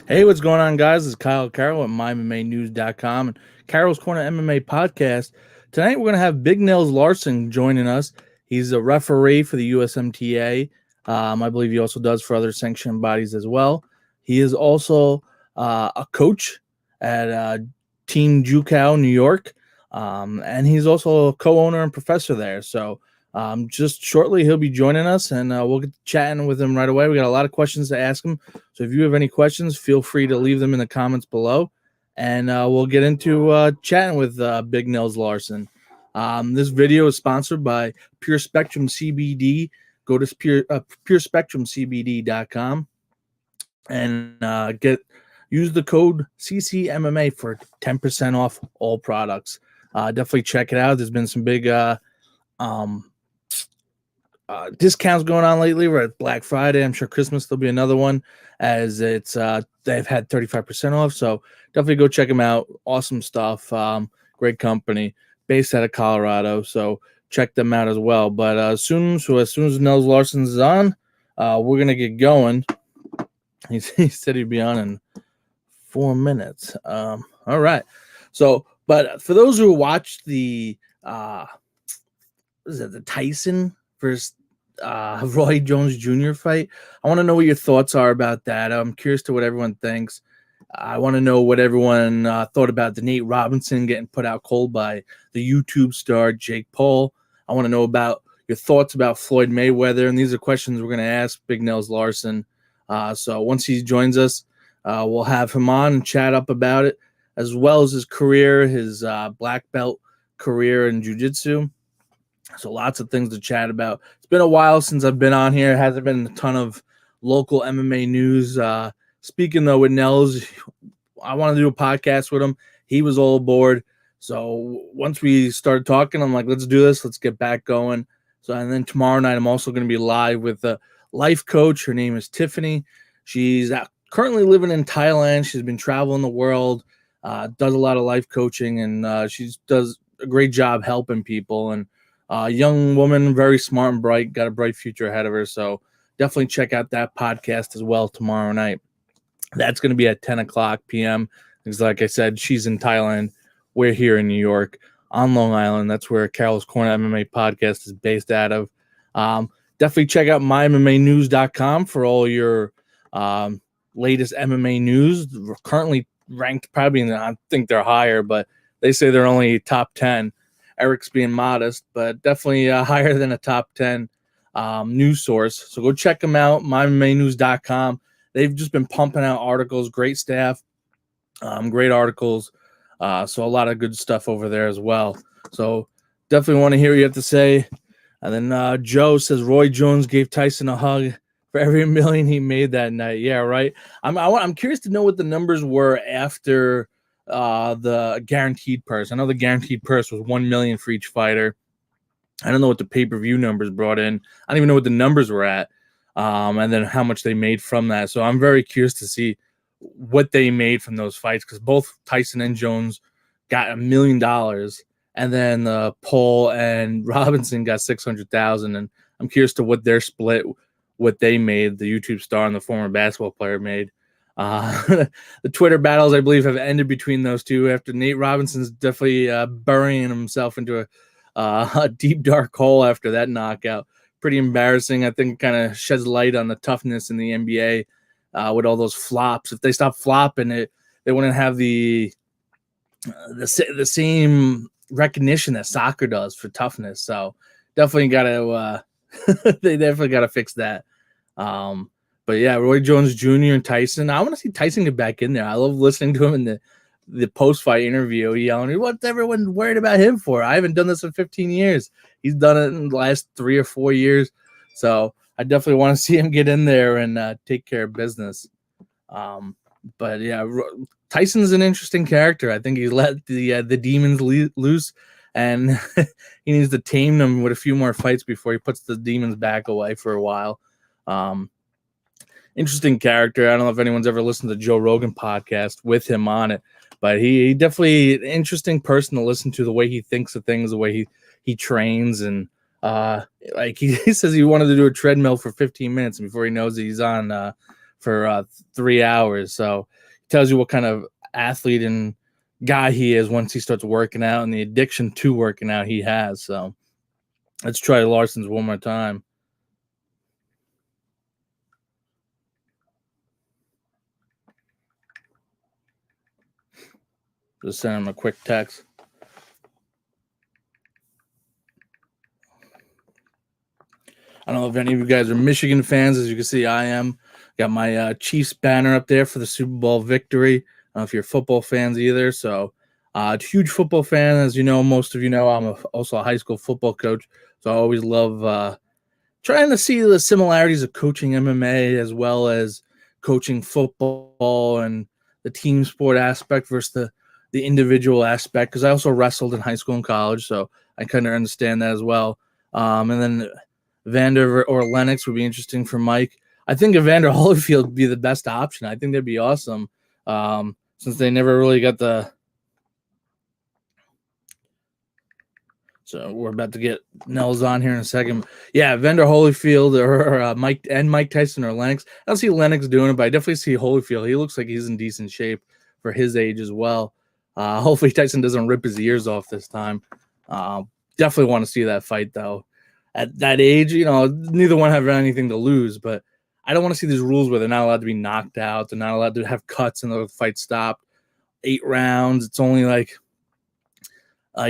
Hey, what's going on, guys? It's Kyle Carroll at MyMMAnews.com and Carroll's Corner MMA podcast. Tonight, we're going to have Big Nels Larson joining us. He's a referee for the USMTA. I believe he also does for other sanctioned bodies as well. He is also a coach at Team Jukow, New York, and he's also a co-owner and professor there. So just shortly, he'll be joining us, and we'll get chatting with him right away. We got a lot of questions to ask him. So if you have any questions, feel free to leave them in the comments below, and we'll get into chatting with Big Nels Larson. This video is sponsored by Pure Spectrum CBD. Go to purespectrumcbd.com and use the code CCMMA for 10% off all products. Definitely check it out. There's been some big discounts going on lately. We're at Black Friday. I'm sure Christmas there'll be another one, as it's they've had 35% off. So definitely go check them out. Awesome stuff. Great company based out of Colorado. So check them out as well. But as soon as Nels Larson's is on, we're gonna get going. He said he'd be on in 4 minutes. All right. So, but for those who watched the the Tyson versus Roy Jones Jr. fight, I want to know what your thoughts are about that. I'm curious to what everyone thinks. I want to know what everyone thought about the Nate Robinson getting put out cold by the YouTube star Jake Paul. I want to know about your thoughts about Floyd Mayweather, and these are questions we're going to ask Big Nels Larson. So once he joins us, we'll have him on and chat up about it, as well as his career, his black belt career in jiu-jitsu. So lots of things to chat about. It's been a while since I've been on here. It hasn't been a ton of local MMA news. Speaking, though, with Nels, I want to do a podcast with him. He was all aboard. So once we started talking, I'm like, let's do this. Let's get back going. So, and then tomorrow night, I'm also going to be live with a life coach. Her name is Tiffany. She's currently living in Thailand. She's been traveling the world, does a lot of life coaching, and she does a great job helping people. And young woman, very smart and bright, got a bright future ahead of her. So definitely check out that podcast as well tomorrow night. That's going to be at 10 o'clock p.m. Because like I said, she's in Thailand. We're here in New York on Long Island. That's where Carroll's Corner MMA podcast is based out of. Definitely check out mymmanews.com for all your latest MMA news. We're currently ranked probably I think they're higher, but they say they're only top 10. Eric's being modest, but definitely higher than a top 10 news source. So go check them out, mymmanews.com. They've just been pumping out articles, great staff, great articles. So a lot of good stuff over there as well. So definitely want to hear what you have to say. And then Joe says Roy Jones gave Tyson a hug for every million he made that night. Yeah, right. I'm curious to know what the numbers were after the guaranteed purse. I know the guaranteed purse was $1 million for each fighter. I don't know what the pay-per-view numbers brought in. I don't even know what the numbers were at, and then how much they made from that. So I'm very curious to see what they made from those fights, because both Tyson and Jones got $1 million, and then Paul and Robinson got 600,000. And I'm curious to what their split, what they made, the YouTube star and the former basketball player made. The Twitter battles, I believe, have ended between those two after Nate Robinson's definitely burying himself into a deep, dark hole after that knockout. Pretty embarrassing. I think kind of sheds light on the toughness in the NBA with all those flops. If they stop flopping it, they wouldn't have the same recognition that soccer does for toughness. So definitely got to they definitely got to fix that. But yeah, Roy Jones Jr. and Tyson. I want to see Tyson get back in there. I love listening to him in the post-fight interview, yelling, "What's everyone worried about him for? I haven't done this in 15 years. He's done it in the last 3 or 4 years." So I definitely want to see him get in there and take care of business. But yeah, Tyson's an interesting character. I think he let the demons loose, and he needs to tame them with a few more fights before he puts the demons back away for a while. Interesting character. I don't know if anyone's ever listened to Joe Rogan podcast with him on it, but he definitely an interesting person to listen to, the way he thinks of things, the way he trains. And like he says he wanted to do a treadmill for 15 minutes before he knows he's on for 3 hours. So it tells you what kind of athlete and guy he is once he starts working out, and the addiction to working out he has. So let's try Larson's one more time. Just send him a quick text. I don't know if any of you guys are Michigan fans. As you can see, I am. Got my Chiefs banner up there for the Super Bowl victory. I don't know if you're football fans either. So, huge football fan. As you know, most of you know, I'm also a high school football coach. So I always love trying to see the similarities of coaching MMA as well as coaching football and the team sport aspect versus the individual aspect. Because I also wrestled in high school and college, so I kind of understand that as well. And then Vander or Lennox would be interesting for Mike. I think Evander Holyfield would be the best option. I think that'd be awesome, since they never really got the. So we're about to get Nels on here in a second. Yeah, Evander Holyfield or Mike Tyson or Lennox. I don't see Lennox doing it, but I definitely see Holyfield. He looks like he's in decent shape for his age as well. Hopefully Tyson doesn't rip his ears off this time. Definitely want to see that fight though. At that age, neither one have anything to lose, but I don't want to see these rules where they're not allowed to be knocked out. They're not allowed to have cuts and the fight stopped. 8 rounds. It's only like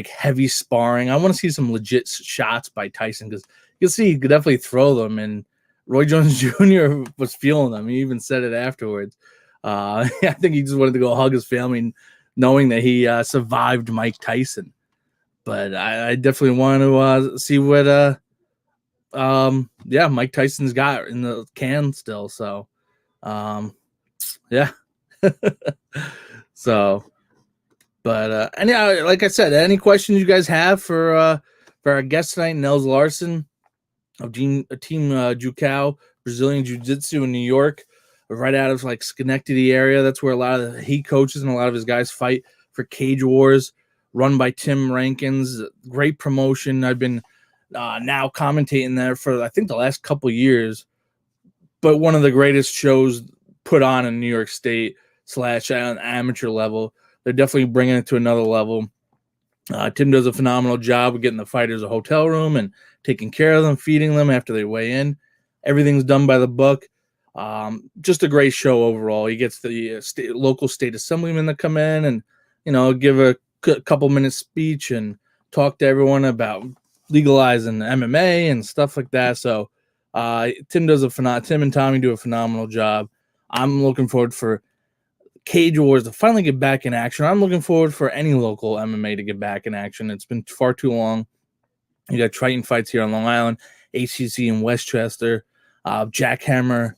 heavy sparring. I want to see some legit shots by Tyson because you'll see he could definitely throw them. And Roy Jones Jr. was feeling them. He even said it afterwards. I think he just wanted to go hug his family, knowing that he survived Mike Tyson. But I definitely want to see what Mike Tyson's got in the can still. So yeah. So but like I said, any questions you guys have for our guest tonight, Nels Larson of Team Jucao Brazilian Jiu-Jitsu in New York, right out of Schenectady area. That's where a lot of he coaches and a lot of his guys fight for Cage Wars, run by Tim Rankins. Great promotion. I've been now commentating there for I think the last couple years, but one of the greatest shows put on in New York State / on amateur level. They're definitely bringing it to another level. Tim does a phenomenal job of getting the fighters a hotel room and taking care of them, feeding them after they weigh in. Everything's done by the book. Just a great show overall. He gets the local state assemblyman to come in and give a couple minutes speech and talk to everyone about legalizing MMA and stuff like that. So Tim and Tommy do a phenomenal job. I'm looking forward for Cage Wars to finally get back in action. I'm looking forward for any local MMA to get back in action. It's been far too long. You got Triton fights here on Long Island, HCC in Westchester, Jackhammer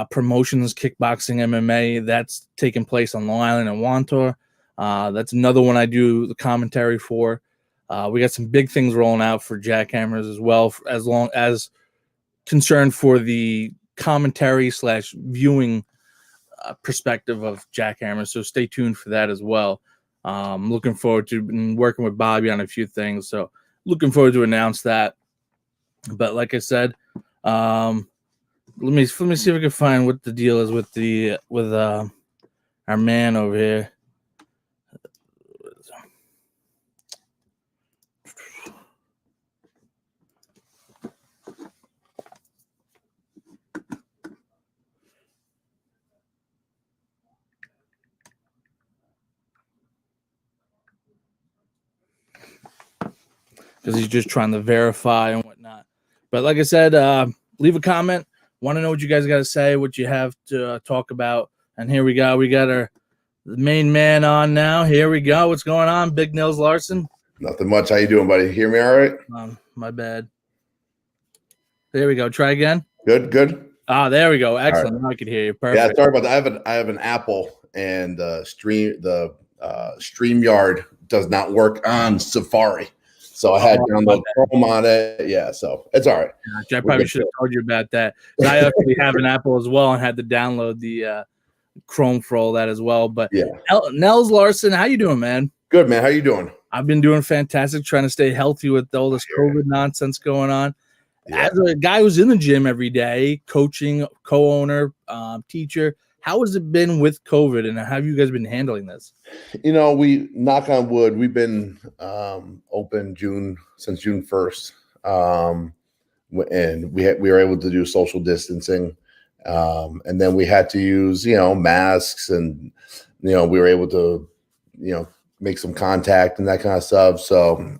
Promotions Kickboxing MMA. That's taking place on Long Island and Wantor. That's another one I do the commentary for. We got some big things rolling out for Jackhammers as well, as long as concerned for the commentary / viewing perspective of Jackhammer. So stay tuned for that as well. Looking forward to working with Bobby on a few things. So looking forward to announce that. But like I said, let me see if I can find what the deal is with our man over here. Because he's just trying to verify and whatnot. But like I said, leave a comment. Want to know what you guys got to say, what you have to talk about. And here we go. We got the main man on now. Here we go. What's going on, Big Nels Larson? Nothing much. How you doing, buddy? Hear me all right? My bad. There we go. Try again. Good. Ah, there we go. Excellent. Right. Now I can hear you. Perfect. Yeah, sorry about that. I have an Apple, and StreamYard does not work on Safari. So I had to download Chrome on it. Yeah, so it's all right. I probably should have told you about that. I actually have an Apple as well and had to download the Chrome for all that as well. But yeah, Nels Larson, how you doing, man? Good, man. How you doing? I've been doing fantastic, trying to stay healthy with all this COVID nonsense going on. As a guy who's in the gym every day, coaching, co-owner, teacher, how has it been with COVID, and how have you guys been handling this? We knock on wood. We've been open since June 1st, and we were able to do social distancing, and then we had to use masks, and we were able to make some contact and that kind of stuff. So.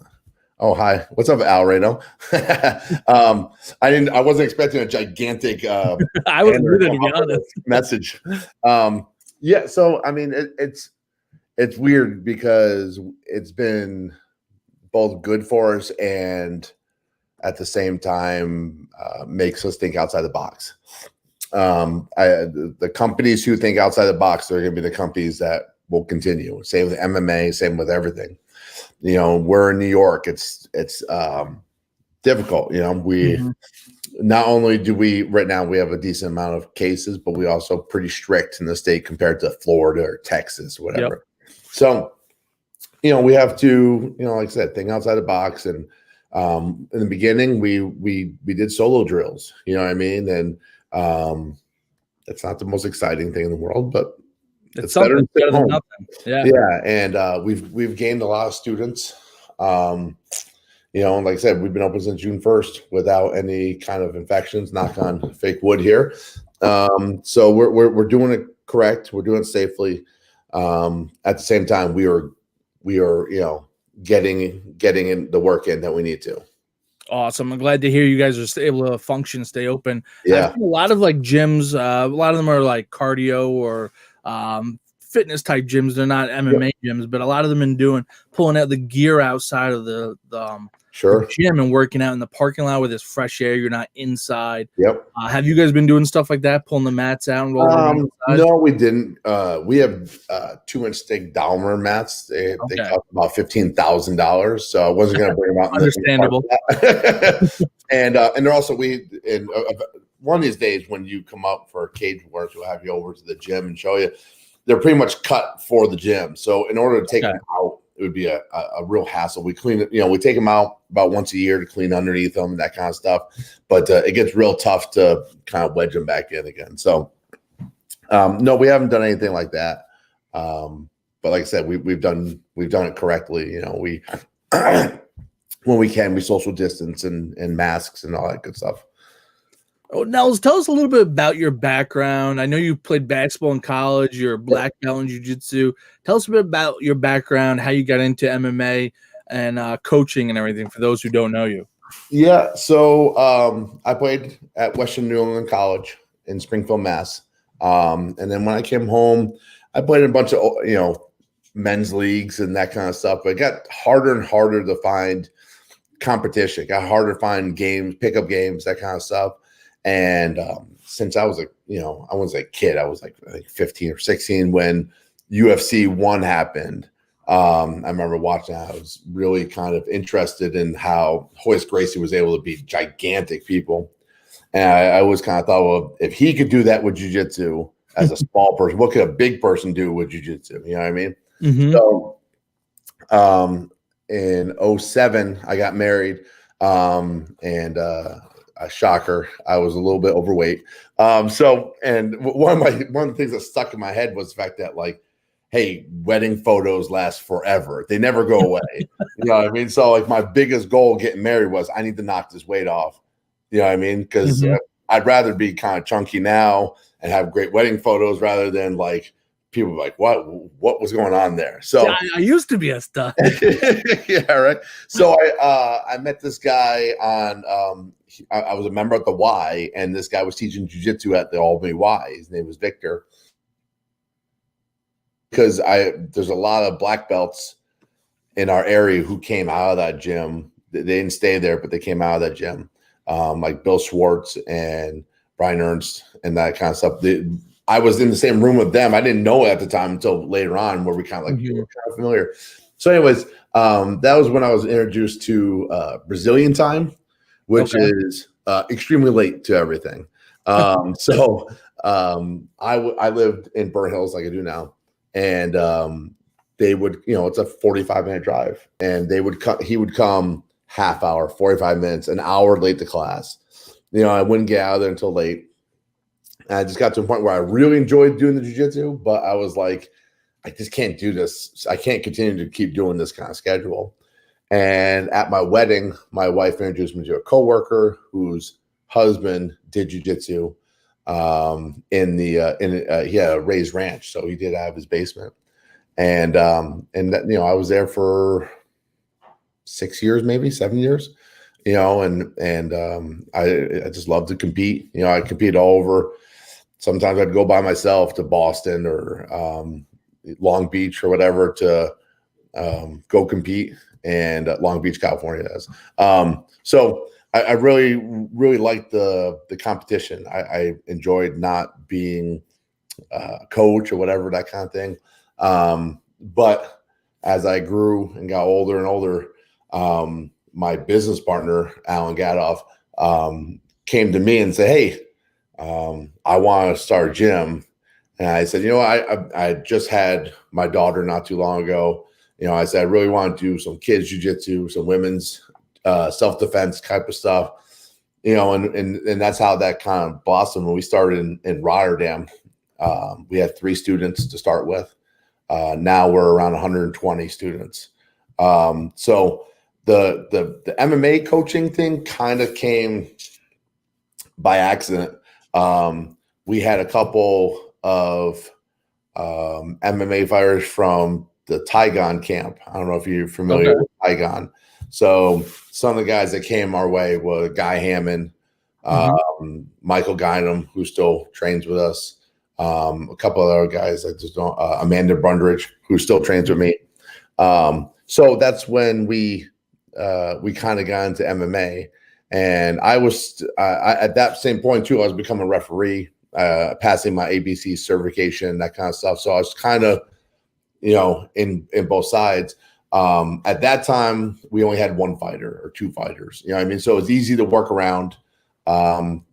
Oh, hi. What's up, Al Reno? I wasn't expecting a gigantic I was muted, to be honest. message. Yeah, so I mean it's weird because it's been both good for us and at the same time makes us think outside the box. The companies who think outside the box, they're going to be the companies that will continue. Same with MMA, same with everything. We're in New York. It's difficult. We not only do we right now we have a decent amount of cases, but we also pretty strict in the state compared to Florida or Texas, whatever. Yep. So, we have to, like I said, think outside the box. And in the beginning, we did solo drills. You know what I mean? And it's not the most exciting thing in the world, but it's better than nothing. Yeah. And we've gained a lot of students. And like I said, we've been open since June 1st without any kind of infections. Knock on fake wood here. So we're doing it correct. We're doing it safely. At the same time, we are getting in the work in that we need to. Awesome. I'm glad to hear you guys are able to function, stay open. Yeah. I've seen a lot of like gyms, a lot of them are like cardio or fitness type gyms. They're not MMA gyms, but a lot of them been pulling out the gear outside of the gym and working out in the parking lot with this fresh air. You're not inside. Yep. Have you guys been doing stuff like that, pulling the mats out and rolling? No, we didn't. We have 2-inch thick Dahmer mats. They cost about $15,000. So I wasn't going to bring them out. Understandable. And they're also one of these days when you come up for cage work, we'll have you over to the gym and show you. They're pretty much cut for the gym. So in order to take them out, it would be a real hassle. We clean it, we take them out about once a year to clean underneath them, that kind of stuff. But it gets real tough to kind of wedge them back in again. So no, we haven't done anything like that. But like I said, we've done it correctly. We when we can, we social distance and masks and all that good stuff. Oh, Nels, tell us a little bit about your background. I know you played basketball in college. You're a black belt in jiu-jitsu. Tell us a bit about your background, how you got into MMA and coaching and everything for those who don't know you. Yeah, so I played at Western New England College in Springfield, Mass. And then when I came home, I played in a bunch of, men's leagues and that kind of stuff. But it got harder and harder to find competition. It got harder to find games, pickup games, that kind of stuff. And since I was I was a kid, I was like 15 or 16 when UFC 1 happened. I remember watching that. I was really kind of interested in how Royce Gracie was able to beat gigantic people. And I always kind of thought, well, if he could do that with jiu-jitsu as a small person, what could a big person do with jiu-jitsu? You know what I mean? Mm-hmm. So in 2007, I got married. And a shocker, I was a little bit overweight. And one of the things that stuck in my head was the fact that, like, hey, wedding photos last forever. They never go away. You know what I mean? So like my biggest goal getting married was I need to knock this weight off. You know what I mean? Because I'd rather be kind of chunky now and have great wedding photos rather than like people like, what was going on there? So yeah, I used to be a stud. Yeah, right. So I met this guy on I was a member at the Y, and this guy was teaching jiu-jitsu at the Albany Y. His name was Victor. Because there's a lot of black belts in our area who came out of that gym. They didn't stay there, but they came out of that gym. Like Bill Schwartz and Brian Ernst and that kind of stuff. I was in the same room with them. I didn't know it at the time until later on, where we kind of like were kind of familiar. So anyways, that was when I was introduced to Brazilian time, which is extremely late to everything. So I lived in Burnt Hills like I do now. And they would, it's a 45-minute drive, and he would come half hour, 45 minutes, an hour late to class. I wouldn't get out of there until late. And I just got to a point where I really enjoyed doing the jiu-jitsu, but I was like, I just can't do this. I can't continue to keep doing this kind of schedule. And at my wedding, my wife introduced me to a coworker whose husband did jiu-jitsu he had a raised ranch, so he did have his basement. And that, I was there for 6 years, maybe 7 years, I just love to compete. I compete all over. Sometimes I'd go by myself to Boston or Long Beach or whatever to go compete, and Long Beach, California does. So I really, really liked the competition. I enjoyed not being a coach or whatever, that kind of thing. But as I grew and got older and older, my business partner, Alan Gadoff, came to me and said, "Hey, I want to start a gym." And I said, I just had my daughter not too long ago. I said, I really want to do some kids jiu-jitsu, some women's self-defense type of stuff, and that's how that kind of blossomed. When we started in Rotterdam, we had 3 students to start with. Now we're around 120 students. So the MMA coaching thing kind of came by accident. We had a couple of MMA fighters from the Tyson camp. I don't know if you're familiar with Tyson. So some of the guys that came our way were Guy Hammond, Michael Guynam, who still trains with us, a couple of other guys I just don't, Amanda Brundridge, who still trains with me. So that's when we kind of got into MMA. And I was at that same point too, I was becoming a referee, passing my ABC certification, that kind of stuff. So I was kind of, in both sides. At that time, we only had 1 fighter or 2 fighters. So it's easy to work around,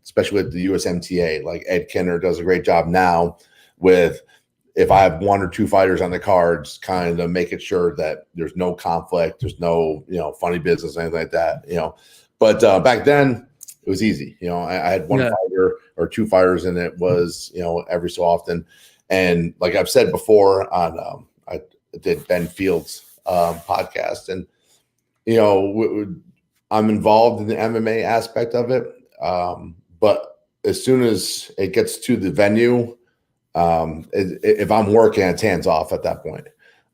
especially with the USMTA. Like Ed Kenner does a great job now with, if I have 1 or 2 fighters on the cards, kind of making sure that there's no conflict, there's no, funny business, anything like that, But back then, it was easy. I had 1 fighter or 2 fighters, and it was, every so often. And like I've said before, I did Ben Fields' podcast, and I'm involved in the MMA aspect of it. But as soon as it gets to the venue, if I'm working, it's hands off at that point.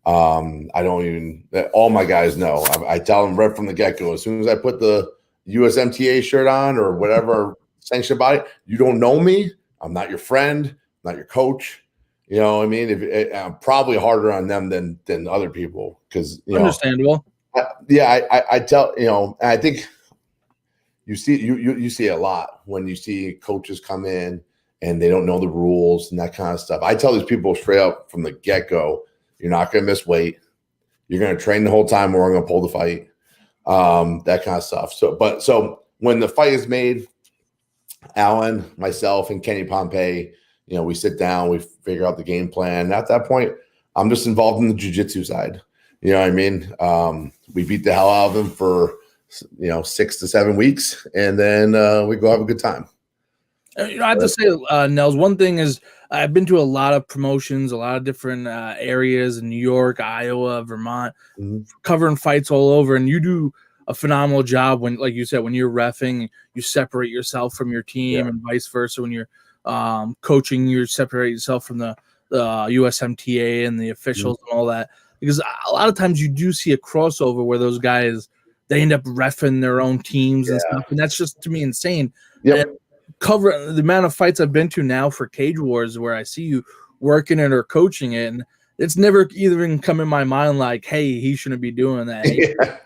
I don't even. All my guys know. I tell them right from the get go. As soon as I put the USMTA shirt on or whatever sanctioned body, you don't know me. I'm not your friend, not your coach. What I mean? I'm probably harder on them than other people because understandable. I tell I think you see a lot when you see coaches come in and they don't know the rules and that kind of stuff. I tell these people straight up from the get go, you're not going to miss weight. You're going to train the whole time, or we're going to pull the fight. That kind of stuff. So when the fight is made, Alan, myself, and Kenny Pompey, we sit down, we figure out the game plan. And at that point, I'm just involved in the jiu-jitsu side. You know what I mean? We beat the hell out of them for 6 to 7 weeks, and then we go have a good time. I have to say, Nels, one thing is I've been to a lot of promotions, a lot of different areas in New York, Iowa, Vermont, covering fights all over, and you do a phenomenal job when, like you said, when you're reffing, you separate yourself from your team, and vice versa. When you're coaching, you separate yourself from the USMTA and the officials and all that. Because a lot of times you do see a crossover where those guys, they end up reffing their own teams and stuff, and that's just, to me, insane. And cover the amount of fights I've been to now for Cage Wars where I see you working it or coaching it, and it's never even come in my mind like, hey, he shouldn't be doing that.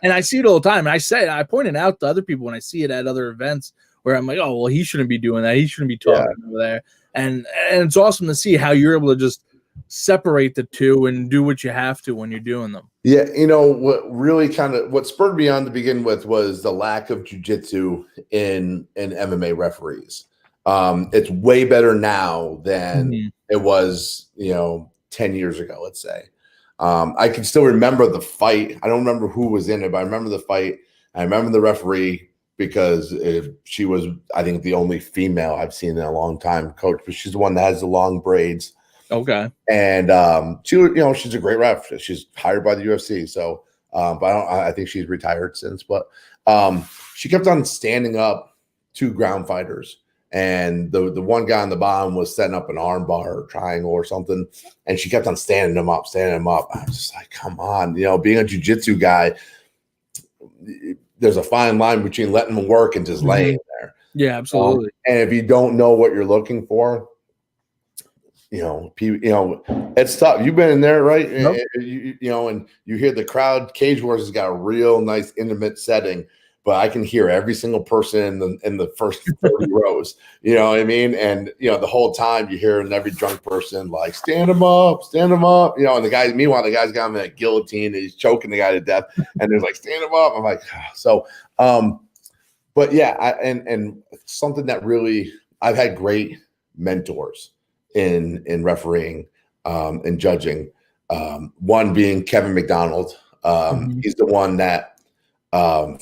And I see it all the time. And I point it out to other people when I see it at other events where I'm like, oh, well, he shouldn't be doing that. He shouldn't be talking over there. And it's awesome to see how you're able to just separate the two and do what you have to when you're doing them. Yeah, what spurred me on to begin with was the lack of jiu-jitsu in MMA referees. It's way better now than it was, 10 years ago, let's say. I can still remember the fight. I don't remember who was in it, but I remember the fight. I remember the referee because she was, I think, the only female I've seen in a long time coach, but she's the one that has the long braids. Okay. And she's a great ref. She's hired by the UFC. So, but I think she's retired since. But she kept on standing up two ground fighters. And the one guy on the bottom was setting up an arm bar or triangle or something. And she kept on standing him up. I was just like, come on. Being a jiu-jitsu guy, there's a fine line between letting them work and just laying there. Yeah, absolutely. And if you don't know what you're looking for, it's tough. You've been in there, right? Nope. And you hear the crowd. Cage Wars has got a real nice intimate setting, but I can hear every single person in the first 30 rows. You know what I mean? And the whole time you hear every drunk person like, stand him up. And the guy, meanwhile, the guy's got him in a guillotine and he's choking the guy to death. And they're like, stand him up. I'm like, so, but yeah, and something that really, I've had great mentors in refereeing and judging. One being Kevin McDonald. He's the one that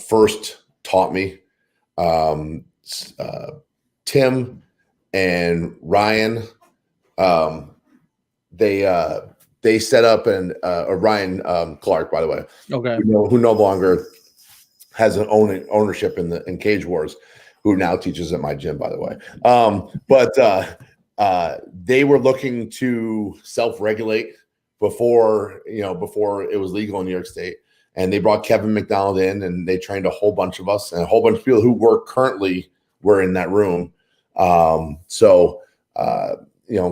first taught me. Tim and Ryan, they set up Ryan Clark, by the way, okay, who no longer has an ownership in Cage Wars, who now teaches at my gym, by the way. But they were looking to self-regulate before it was legal in New York State. And they brought Kevin McDonald in and they trained a whole bunch of us and a whole bunch of people who were in that room.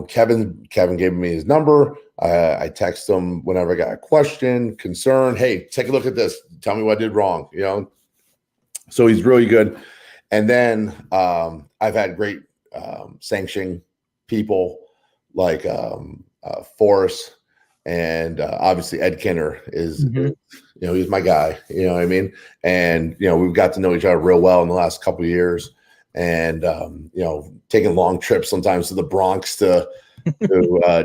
Kevin gave me his number. I text him whenever I got a question, concern. Hey, take a look at this. Tell me what I did wrong. So he's really good. And then I've had great sanctioning people like Forrest and obviously Ed Kinner is he's my guy. You know what I mean? And we've got to know each other real well in the last couple of years. And taking long trips sometimes to the Bronx to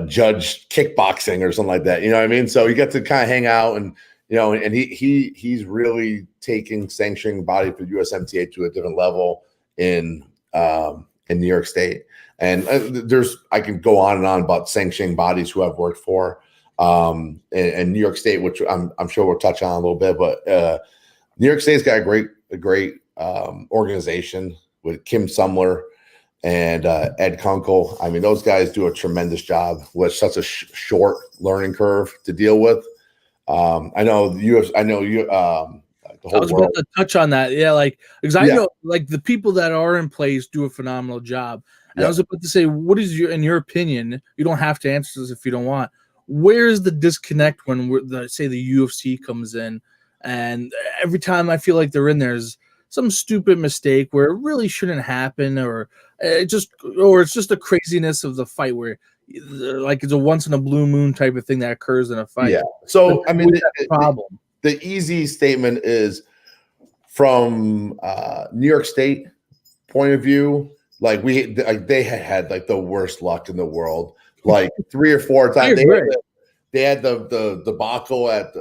judge kickboxing or something like that. You know what I mean? So you get to kind of hang out and and he's really taking sanctioning body for USMTA to a different level in New York State. And I can go on and on about sanctioning bodies who I've worked for in New York State, which I'm sure we'll touch on a little bit. But New York State's got a great organization with Kim Sumler and Ed Kunkel. I mean, those guys do a tremendous job with such a short learning curve to deal with. I know you. I was about to touch on that. Yeah, because I know the people that are in place do a phenomenal job. And I was about to say, what is in your opinion? You don't have to answer this if you don't want. Where is the disconnect when the UFC comes in, and every time I feel like they're in there's some stupid mistake where it really shouldn't happen, or it's just a craziness of the fight where it's a once in a blue moon type of thing that occurs in a fight. Yeah. So I mean, problem. The easy statement is from New York State point of view. They had the worst luck in the world. 3 or 4 times they had the debacle at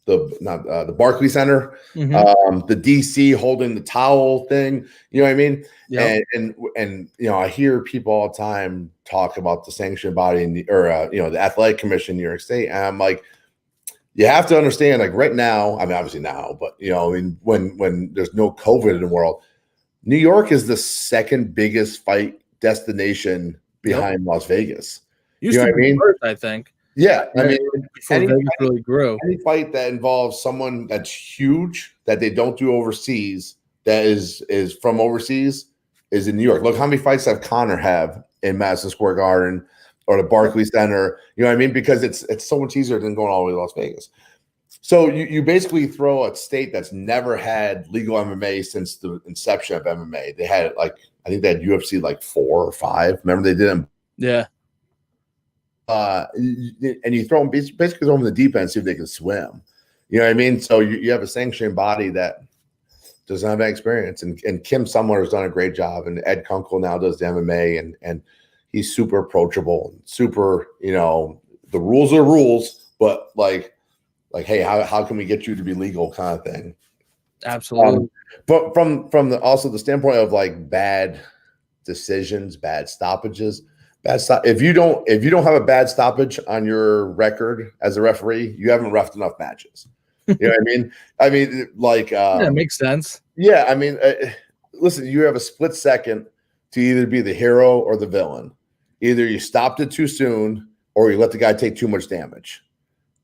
the Barclays Center, the DC holding the towel thing. You know what I mean? Yep. And I hear people all the time talk about the sanction body the athletic commission in New York State, and I'm like, you have to understand, right now, I mean, obviously now, but when there's no COVID in the world, New York is the second biggest fight destination behind Las Vegas. Used to be first, I think. Yeah, I mean, really grew. Any fight that involves someone that's huge that they don't do overseas, that is from overseas, is in New York. Look how many fights that Connor have in Madison Square Garden or the Barclays Center. You know what I mean? Because it's so much easier than going all the way to Las Vegas. So you basically throw a state that's never had legal MMA since the inception of MMA. They had I think they had UFC 4 or 5. Remember they did them? Yeah. And you throw them basically throw them in the deep end, see if they can swim. You know what I mean? So you have a sanctioning body that doesn't have that experience. And Kim Sumler has done a great job. And Ed Kunkel now does the MMA, and he's super approachable, super, the rules are rules, but like, hey, how can we get you to be legal kind of thing. Absolutely. But from also the standpoint of like bad decisions, bad stoppages, if you don't have a bad stoppage on your record as a referee, you haven't reffed enough matches. You know what I mean? I mean, like, Yeah, it makes sense. yeah. I mean, listen, you have a split second to either be the hero or the villain. Either you stopped it too soon, or you let the guy take too much damage.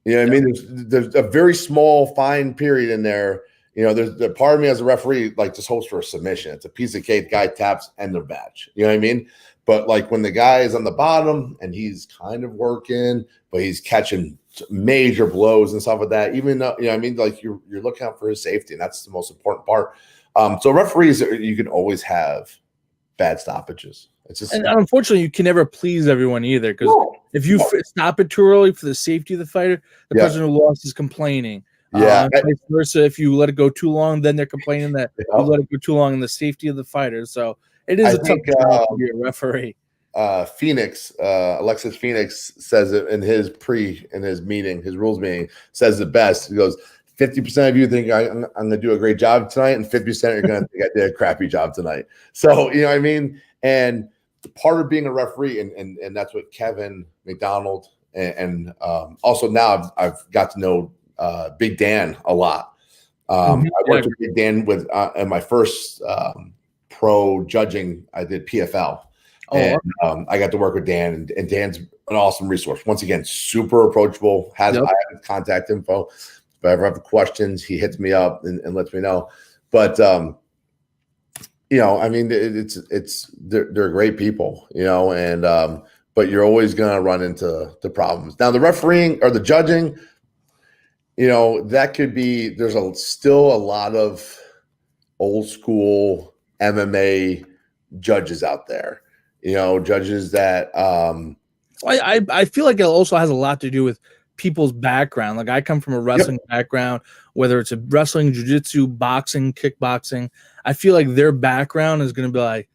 You know what I mean? There's a very small, fine period in there. You know, there's the part of me as a referee, like, just hopes for a submission. It's a piece of cake, guy taps, end of match. You know what I mean? But like when the guy is on the bottom and he's kind of working, but he's catching major blows and stuff like that, even though, you know what I mean? Like you're looking out for his safety, and that's the most important part. So referees, you can always have bad stoppages. It's just, and unfortunately, you can never please everyone either, because if you stop it too early for the safety of the fighter, the person who lost is complaining. Yeah. Vice versa, if you let it go too long, then they're complaining that you let it go too long in the safety of the fighter. So it is tough job to be a referee. Alexis Phoenix says it in his meeting, his rules meeting, says it best. He goes, 50% of you think I'm going to do a great job tonight, and 50% are going to think I did a crappy job tonight. So, you know what I mean? And part of being a referee, and that's what Kevin McDonald and also now I've got to know Big Dan a lot. I worked with Big Dan in my first pro judging. I did PFL. And I got to work with Dan, and Dan's an awesome resource. Once again, super approachable. I have contact info. If I ever have questions, he hits me up and lets me know. But you know, I mean, they're great people, you know, and but you're always gonna run into the problems. Now, the refereeing or the judging, you know, that could be. There's still a lot of old school MMA judges out there. You know, judges that I feel like it also has a lot to do with people's background. Like I come from a wrestling background, whether it's a wrestling, jiu-jitsu, boxing, kickboxing. I feel like their background is going to be like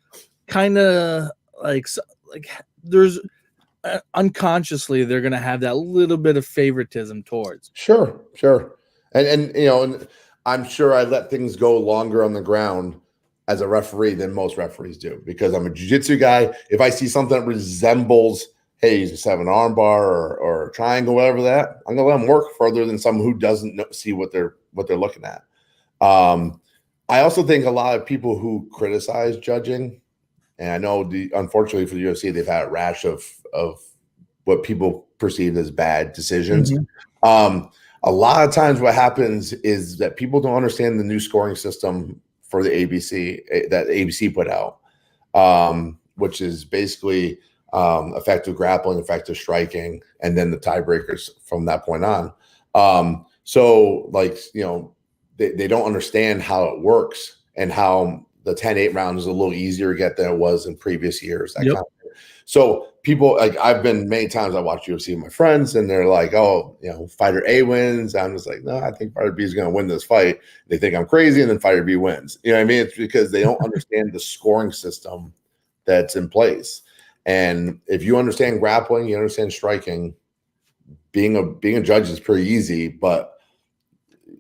kind of like there's unconsciously they're going to have that little bit of favoritism towards. Sure. And you know, and I'm sure I let things go longer on the ground as a referee than most referees do, because I'm a jiu-jitsu guy. If I see something that resembles, hey, he's just having an arm bar or a triangle, whatever that, I'm gonna let him work further than someone who doesn't see what they're looking at. I also think a lot of people who criticize judging, and I know unfortunately for the UFC, they've had a rash of what people perceive as bad decisions. A lot of times what happens is that people don't understand the new scoring system for the ABC that ABC put out, which is basically effective grappling, effective striking, and then the tiebreakers from that point on. So like, you know, they don't understand how it works and how the 10-8 round is a little easier to get than it was in previous years. That kind of thing. So people, like, I've been many times, I watch UFC with my friends and they're like, oh, you know, fighter A wins. I'm just like, no, I think fighter B is going to win this fight. They think I'm crazy, and then fighter B wins. You know what I mean? It's because they don't understand the scoring system that's in place. And if you understand grappling, you understand striking, being a judge is pretty easy, but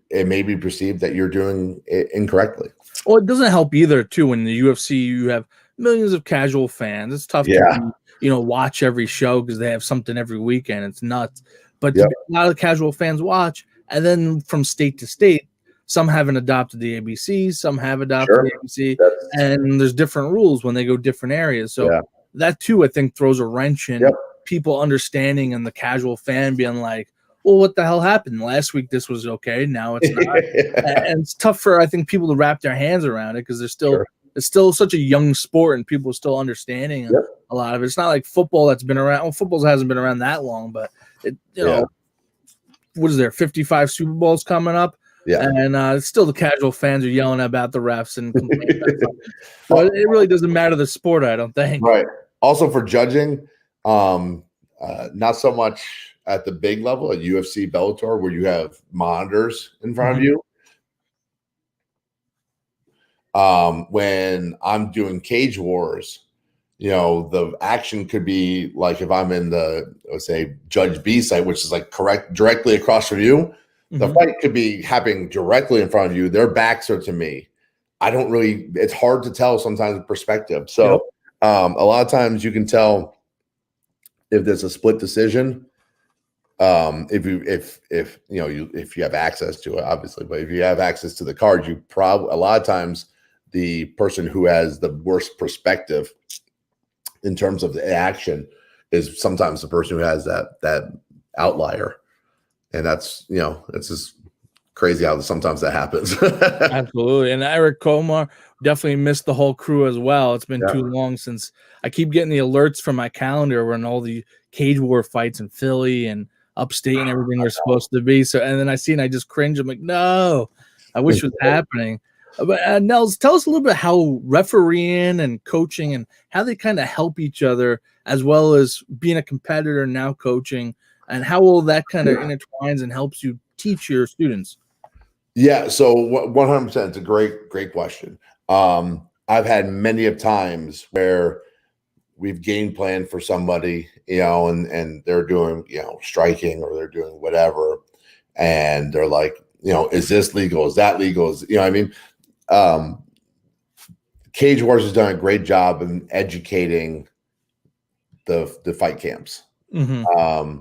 it may be perceived that you're doing it incorrectly. Well, it doesn't help either, too, when the UFC, you have millions of casual fans. It's tough to, you know, watch every show because they have something every weekend. It's nuts. But a lot of casual fans watch, and then from state to state, some haven't adopted the ABC, some have adopted the ABC, and there's different rules when they go different areas. So that, too, I think throws a wrench in people understanding, and the casual fan being like, well, what the hell happened? Last week this was okay, now it's not. And it's tough for, I think, people to wrap their hands around it, because it's still such a young sport, and people are still understanding a lot of it. It's not like football that's been around. Well, football hasn't been around that long, but it, you know, what is there, 55 Super Bowls coming up? And still the casual fans are yelling about the refs and complaining about something. But it really doesn't matter the sport, I don't think. Right. Also for judging, not so much at the big level at UFC, Bellator, where you have monitors in front of you. When I'm doing Cage Wars, you know, the action could be like if I'm in the, let's say, Judge B site, which is like directly across from you, The fight could be happening directly in front of you. Their backs are to me. It's hard to tell sometimes the perspective. So a lot of times you can tell if there's a split decision. If you have access to it, obviously, but if you have access to the cards, a lot of times the person who has the worst perspective in terms of the action is sometimes the person who has that outlier. And that's, it's just crazy how sometimes that happens. Absolutely. And Eric Komar definitely missed the whole crew as well. It's been too long since I keep getting the alerts from my calendar when all the Cage War fights in Philly and upstate and everything were supposed to be. So, and then I see and I just cringe. I'm like, no, I wish it was happening. But Nels, tell us a little bit how refereeing and coaching and how they kind of help each other, as well as being a competitor and now coaching, and how all that kind of intertwines and helps you teach your students. Yeah, so 100%. It's a great question. I've had many of times where we've game planned for somebody, and they're doing, striking or they're doing whatever, and they're like, is this legal? Is that legal? Cage Wars has done a great job in educating the fight camps. I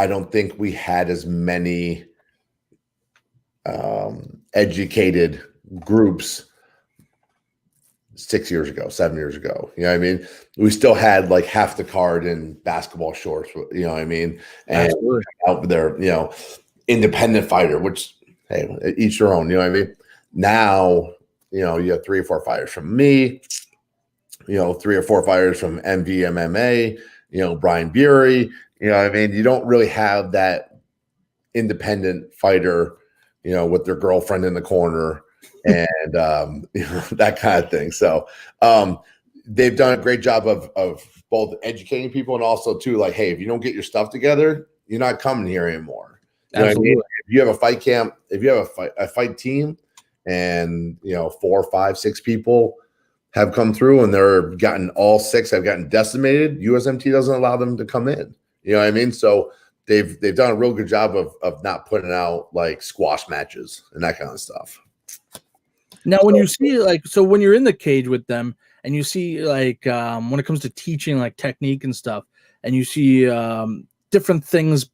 don't think we had as many educated groups 6 years ago, 7 years ago. We still had like half the card in basketball shorts, and Absolutely. out there, independent fighter, which, hey, each their own, Now, you have 3 or 4 fighters from me, 3 or 4 fighters from MMA, Brian Bury, you don't really have that independent fighter, with their girlfriend in the corner and that kind of thing. So they've done a great job of both educating people and also too, like, hey, if you don't get your stuff together, you're not coming here anymore. Absolutely. If you have a fight camp, if you have a fight team and 4, 5, 6 people have come through and all 6 have gotten decimated, USMT doesn't allow them to come in. So they've done a real good job of not putting out like squash matches and that kind of stuff. Now, when you see when you're in the cage with them and you see when it comes to teaching like technique and stuff, and you see different things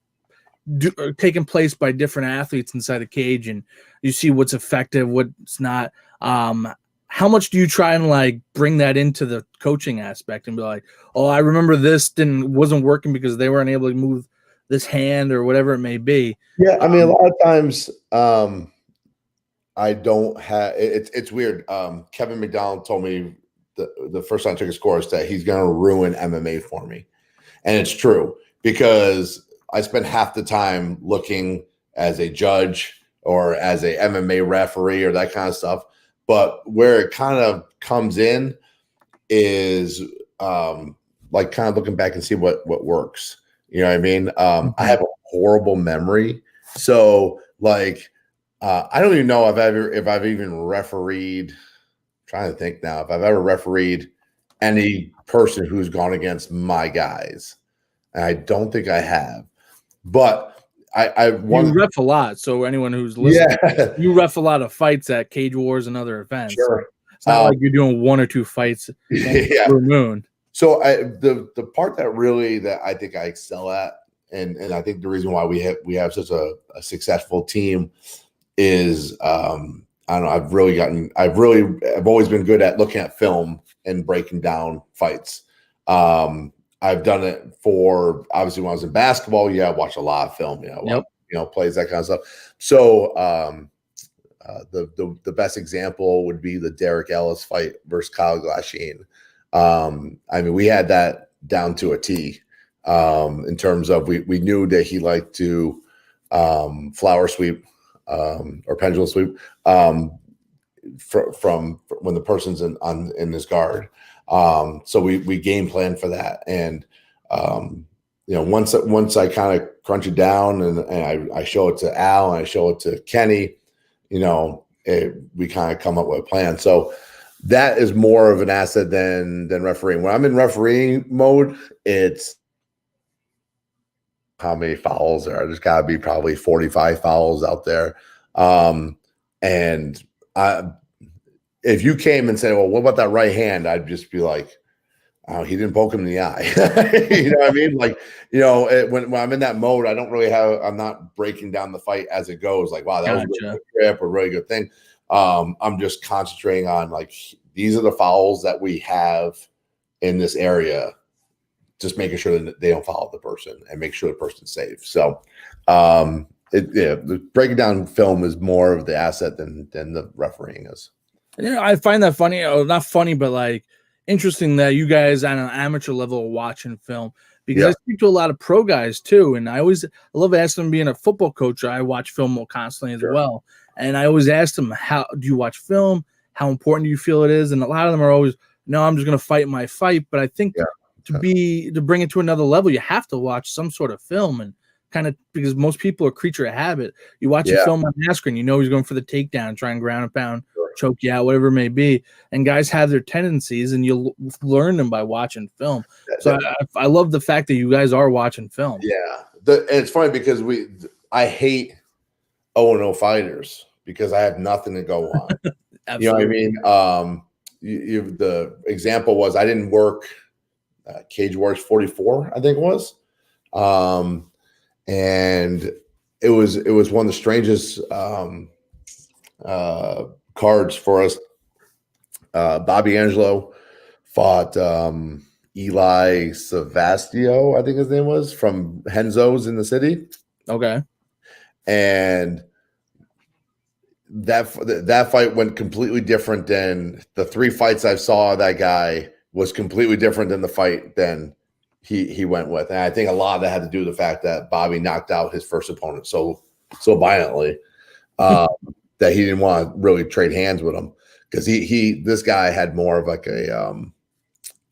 taking place by different athletes inside a cage, and you see what's effective, what's not. How much do you try and bring that into the coaching aspect and be like, oh, I remember this wasn't working because they weren't able to move this hand or whatever it may be? Yeah, a lot of times I don't have it's weird. Kevin McDonald told me the first time I took his course that he's going to ruin MMA for me. And it's true, because I spent half the time looking as a judge or as a MMA referee or that kind of stuff. But where it kind of comes in is kind of looking back and see what works. I have a horrible memory. So I don't even know if I've even refereed. I'm trying to think now if I've ever refereed any person who's gone against my guys. And I don't think I have. But you ref a lot. So anyone who's listening, you ref a lot of fights at Cage Wars and other events. Sure. It's not like you're doing 1 or 2 fights per moon. So the part that I think I excel at, and I think the reason why we have such a successful team is I don't know, I've always been good at looking at film and breaking down fights. I've done it for, obviously, when I was in basketball. I watched a lot of film, plays, that kind of stuff. So the best example would be the Derek Ellis fight versus Kyle Glasheen. We had that down to a T, in terms of we knew that he liked to flower sweep or pendulum sweep from when the person's in his guard. So we game plan for that. And once I kind of crunch it down and I show it to Al and I show it to Kenny, we kind of come up with a plan. So that is more of an asset than refereeing. When I'm in refereeing mode, it's how many fouls there are. There's got to be probably 45 fouls out there. And if you came and said, well, what about that right hand? I'd just be like, oh, he didn't poke him in the eye. You know what I mean? Like, when I'm in that mode, I'm not breaking down the fight as it goes. Like, wow, that was a really good trip, a really good thing. I'm just concentrating on, like, these are the fouls that we have in this area. Just making sure that they don't foul the person and make sure the person's safe. So, the breaking down film is more of the asset than the refereeing is. I find that funny, or not funny, but like interesting that you guys on an amateur level are watching film, because I speak to a lot of pro guys too, and I love asking them. Being a football coach, I watch film constantly as well, and I always ask them, how do you watch film? How important do you feel it is? And a lot of them are always, no, I'm just going to fight my fight. But I think to bring it to another level, you have to watch some sort of film, and kind of, because most people are creature of habit. You watch a film on Askren, he's going for the takedown, try and ground and pound, choke you out, whatever it may be. And guys have their tendencies, and you'll learn them by watching film. So I love the fact that you guys are watching film. Yeah. And it's funny because I hate 0-0 fighters because I have nothing to go on. You know what I mean? The example was, I didn't work Cage Wars 44, I think it was. And it was one of the strangest cards for us. Bobby Angelo fought Eli Savastio, I think his name was, from Henzo's in the city. Okay. And that fight went completely different than the 3 fights I saw. That guy was completely different than the fight than he went with. And I think a lot of that had to do with the fact that Bobby knocked out his first opponent so violently that he didn't want to really trade hands with him, because this guy had more of like a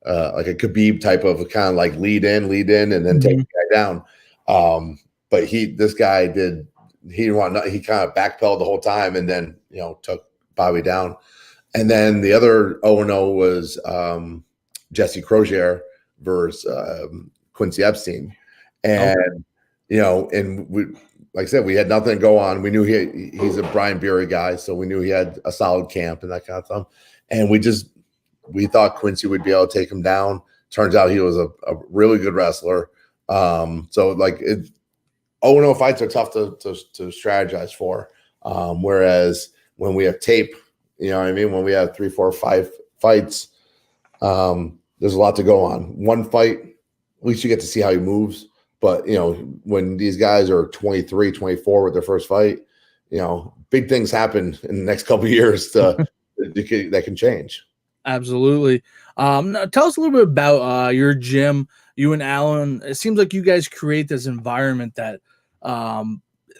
Khabib type of kind of like lead in and then take the guy down. But this guy didn't want, he kind of backpedaled the whole time, and then took Bobby down. And then the other 0-0 was Jesse Crozier versus Quincy Epstein. And and we, like I said, we had nothing to go on. We knew he's a Brian Bury guy, so we knew he had a solid camp and that kind of stuff. And we thought Quincy would be able to take him down. Turns out he was a really good wrestler. So like 0-0 fights are tough to strategize for. Whereas when we have tape, when we have 3, 4, 5 fights, there's a lot to go on. One fight, at least you get to see how he moves. But, when these guys are 23, 24 with their first fight, big things happen in the next couple of years that can change. Absolutely. Now tell us a little bit about your gym, you and Alan. It seems like you guys create this environment that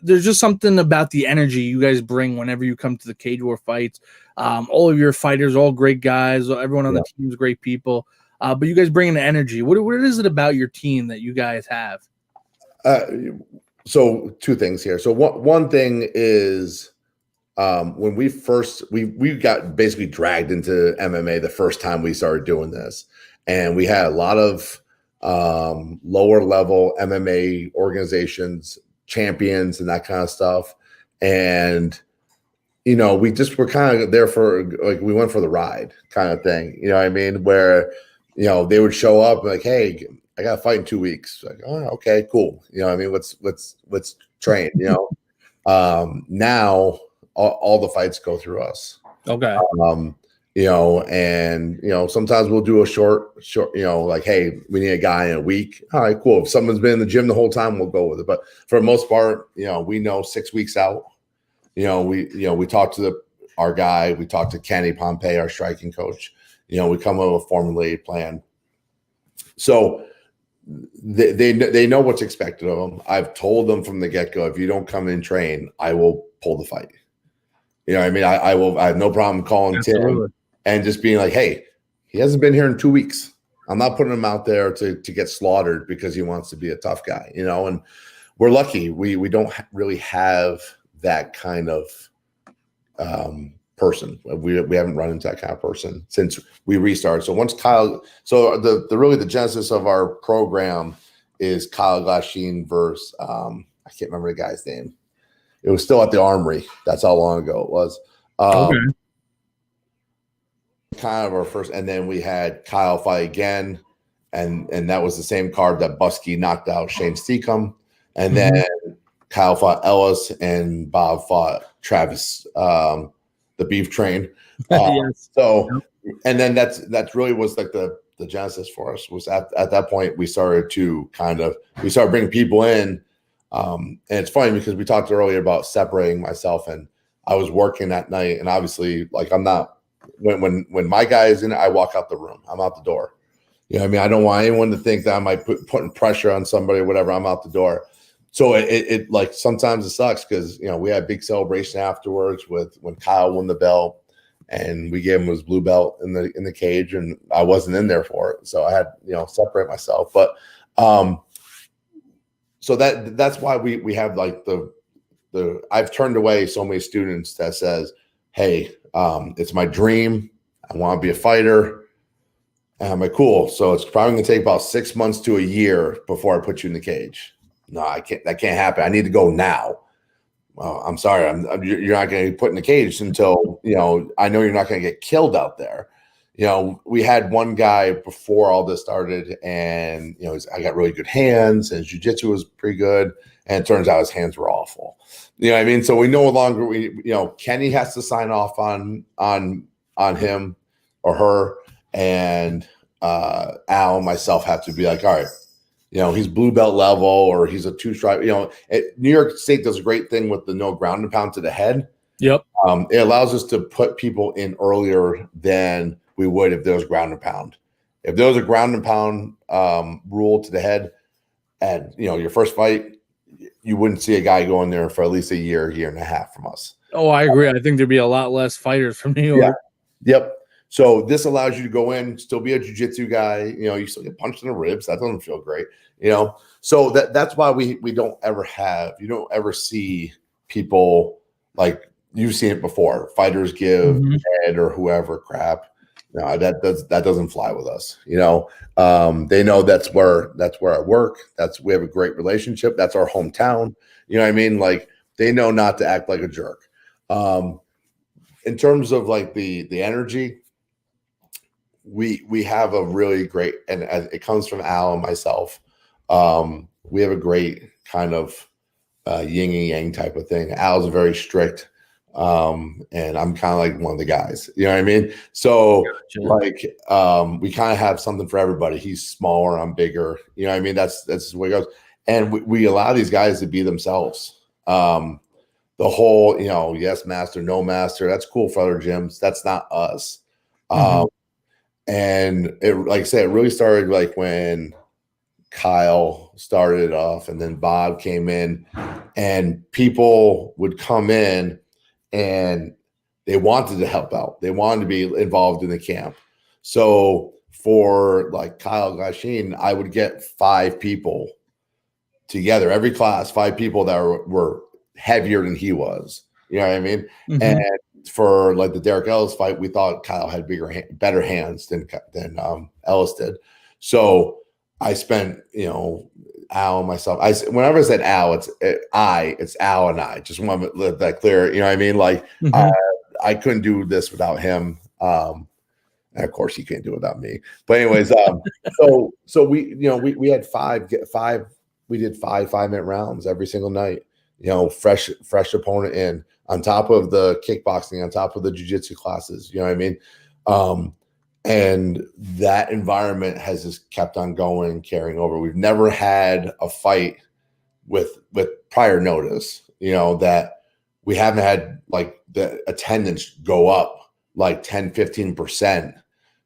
there's just something about the energy you guys bring whenever you come to the Cage War fights. All of your fighters, all great guys. Everyone on the team is great people. But you guys bring in the energy. What is it about your team that you guys have? So 2 things here. So one thing is, when we got basically dragged into MMA the first time we started doing this, and we had a lot of lower level MMA organizations, champions, and that kind of stuff. And we just were kind of there for, like, we went for the ride kind of thing. You know what I mean? Where they would show up like, hey, I got to fight in 2 weeks. Like, oh, okay, cool. You know what I mean? Let's train. Now all the fights go through us. Okay. And sometimes we'll do a short, like, hey, we need a guy in a week. All right, cool. If someone's been in the gym the whole time, we'll go with it. But for the most part, we know 6 weeks out. We talk to our guy. We talk to Kenny Pompey, our striking coach. We come up with a formulated plan. So they know what's expected of them. I've told them from the get-go, if you don't come in and train, I will pull the fight. You know what I mean? I have no problem calling Tim and just being like, hey, he hasn't been here in 2 weeks. I'm not putting him out there to get slaughtered because he wants to be a tough guy, and we're lucky. We don't really have that kind of person. We haven't run into that kind of person since we restarted. So once Kyle, so the genesis of our program is Kyle Glasheen versus I can't remember the guy's name. It was still at the Armory. That's how long ago it was. Okay. Kind of our first, and then we had Kyle fight again, and that was the same card that Busky knocked out Shane Steakum, and then Kyle fought Ellis, and Bob fought Travis, the Beef Train. Yes. So, and then that's really was like the genesis for us. Was at that point we started bringing people in, and it's funny because we talked earlier about separating myself, and I was working that night, and obviously like I'm not. When my guy is in it, I walk out the room. I'm out the door. You know what I mean? I don't want anyone to think that I might putting pressure on somebody or whatever. I'm out the door. So it like sometimes it sucks because we had a big celebration afterwards with when Kyle won the belt, and we gave him his blue belt in the cage, and I wasn't in there for it. So I had separate myself. But so that's why we have like the I've turned away so many students that says, hey, it's my dream. I want to be a fighter. And I'm like, cool. So it's probably going to take about 6 months to a year before I put you in the cage. No, I can't. That can't happen. I need to go now. Well, I'm sorry. You're not going to be put in the cage until, I know you're not going to get killed out there. We had one guy before all this started, and, I got really good hands, and jiu-jitsu was pretty good. And it turns out his hands were awful. You know what I mean? So we no longer, Kenny has to sign off on him or her, and Al and myself have to be like, all right, he's blue belt level or he's a 2-stripe. New York State does a great thing with the no ground and pound to the head. Yep. It allows us to put people in earlier than we would if there was ground and pound. If there was a ground and pound rule to the head at your first fight, you wouldn't see a guy going there for at least a year and a half from us. Oh, I agree. I think there'd be a lot less fighters from New York. Yeah. Yep. So this allows you to go in, still be a jiu-jitsu guy. You still get punched in the ribs. That doesn't feel great. So that's why we don't ever see people like you've seen it before. Fighters give Ed or whoever crap. No, that doesn't fly with us. They know that's where I work. We have a great relationship. That's our hometown. You know what I mean? Like they know not to act like a jerk. In terms of like the energy, we have a really great, and it comes from Al and myself. We have a great kind of yin and yang type of thing. Al's very strict. And I'm kind of like one of the guys, you know what I mean? So like, we kind of have something for everybody. He's smaller, I'm bigger, you know what I mean? That's the way it goes. And we allow these guys to be themselves. The whole, yes, master, no master, that's cool for other gyms. That's not us. And it, like I said, it really started like when Kyle started off and then Bob came in and people would come in and they wanted to help out. They wanted to be involved in the camp. So for like Kyle Glasheen, I would get 5 people together, every class, 5 people that were heavier than he was. You know what I mean? And for like the Derek Ellis fight, we thought Kyle had better hands than Ellis did. So I spent, Al and myself. Whenever I said Al, it's Al and I. Just want to let that clear. You know what I mean? Like I couldn't do this without him. And of course, he can't do it without me. But anyways, so we had 5. We did 5-minute rounds every single night. Fresh opponent in on top of the kickboxing, on top of the jiu-jitsu classes. You know what I mean? And that environment has just kept on going, carrying over. We've never had a fight with prior notice, that we haven't had like the attendance go up like 10-15%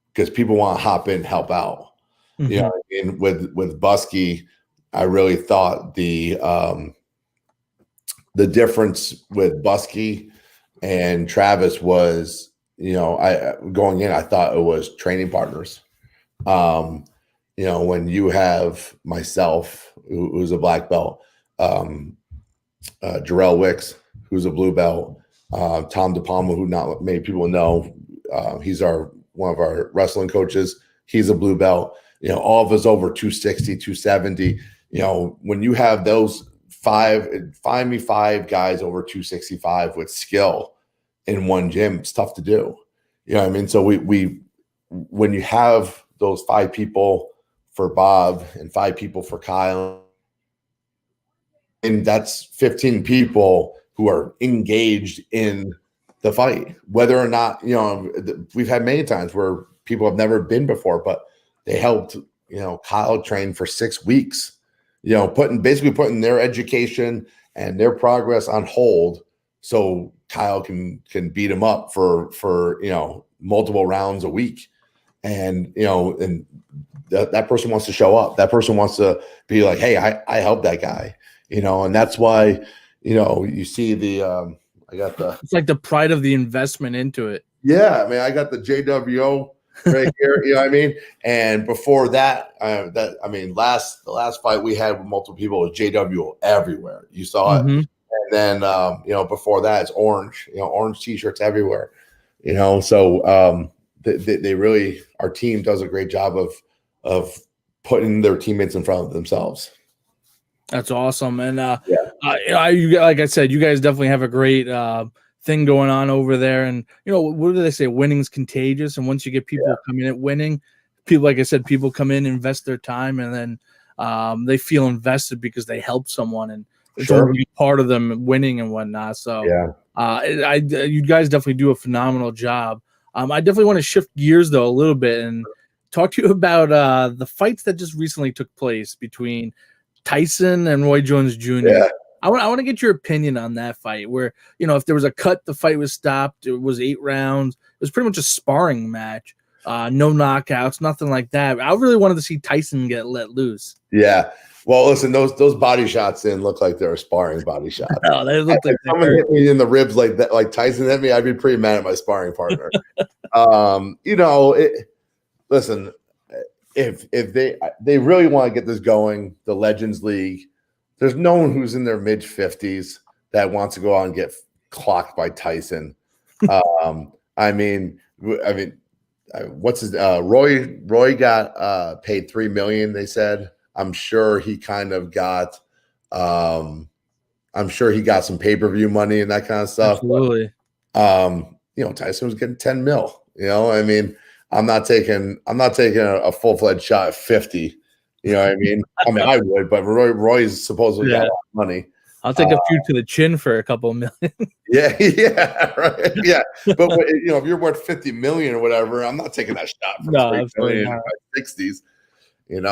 because people want to hop in and help out. You know what I mean? With Busky, I really thought the difference with Busky and Travis was, going in, I thought it was training partners. When you have myself, who's a black belt, Jarrell Wicks, who's a blue belt, Tom DePalma, who not many people know, he's one of our wrestling coaches. He's a blue belt. All of us over 260, 270. when you have those find me 5 guys over 265 with skill in one gym, it's tough to do. You know what I mean? So we when you have those 5 people for Bob and 5 people for Kyle, and that's 15 people who are engaged in the fight, whether or not, we've had many times where people have never been before, but they helped, Kyle train for 6 weeks, basically putting their education and their progress on hold so Kyle can beat him up for multiple rounds a week. And, and that person wants to show up. That person wants to be like, hey, I helped that guy, and that's why, you see it's like the pride of the investment into it. Yeah. I mean, I got the JWO right here, you know what I mean? And before that, the last fight we had with multiple people was JWO everywhere. You saw it. And then, before that, it's orange, orange t-shirts everywhere, so they really, our team does a great job of putting their teammates in front of themselves. That's awesome. And like I said, you guys definitely have a great thing going on over there. And what do they say? Winning's contagious. And once you get people coming in winning, people, like I said, people come in, invest their time, and then they feel invested because they helped someone, and it's only part of them winning and whatnot. So you guys definitely do a phenomenal job. I definitely want to shift gears though a little bit and talk to you about the fights that just recently took place between Tyson and Roy Jones Jr. Yeah. I want to get your opinion on that fight where, if there was a cut, the fight was stopped. It was 8 rounds. It was pretty much a sparring match. No knockouts, nothing like that. I really wanted to see Tyson get let loose. Yeah. Well, listen, those body shots didn't look like they were sparring body shots. No, they looked like if someone hit me in the ribs like that, like Tyson hit me, I'd be pretty mad at my sparring partner. Listen, if they really want to get this going, the Legends League, there's no one who's in their mid-50s that wants to go out and get clocked by Tyson. What's his Roy got paid $3 million, they said. I'm sure he kind of got some pay-per-view money and that kind of stuff. Absolutely. But, Tyson was getting 10 mil. I'm not taking a full-fledged shot at 50. You know what I mean? I would, but Roy's supposedly got a lot of money. I'll take a few to the chin for a couple of million. Yeah, right. Yeah. But if you're worth 50 million or whatever, I'm not taking that shot for 3 million in my 60s. And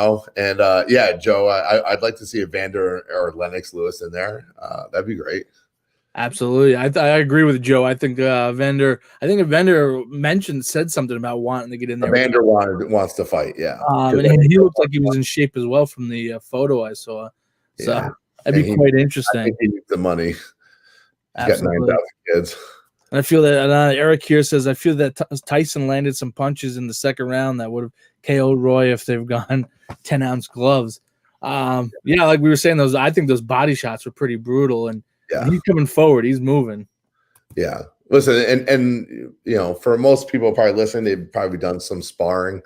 Joe, I'd like to see Evander or Lennox Lewis in there. That'd be great. Absolutely. I agree with Joe. I think Evander said something about wanting to get in there. Evander wants to fight, yeah. And he looked like he was in shape as well from the photo I saw. So that'd be quite interesting. I think he needs the money. He's got 9,000 kids. And I feel that Eric here says, I feel that Tyson landed some punches in the second round that would have KO'd Roy if they've gone 10-ounce gloves. Like we were saying, I think those body shots were pretty brutal, and he's coming forward, he's moving. Yeah. Listen, and for most people probably listening, they've probably done some sparring.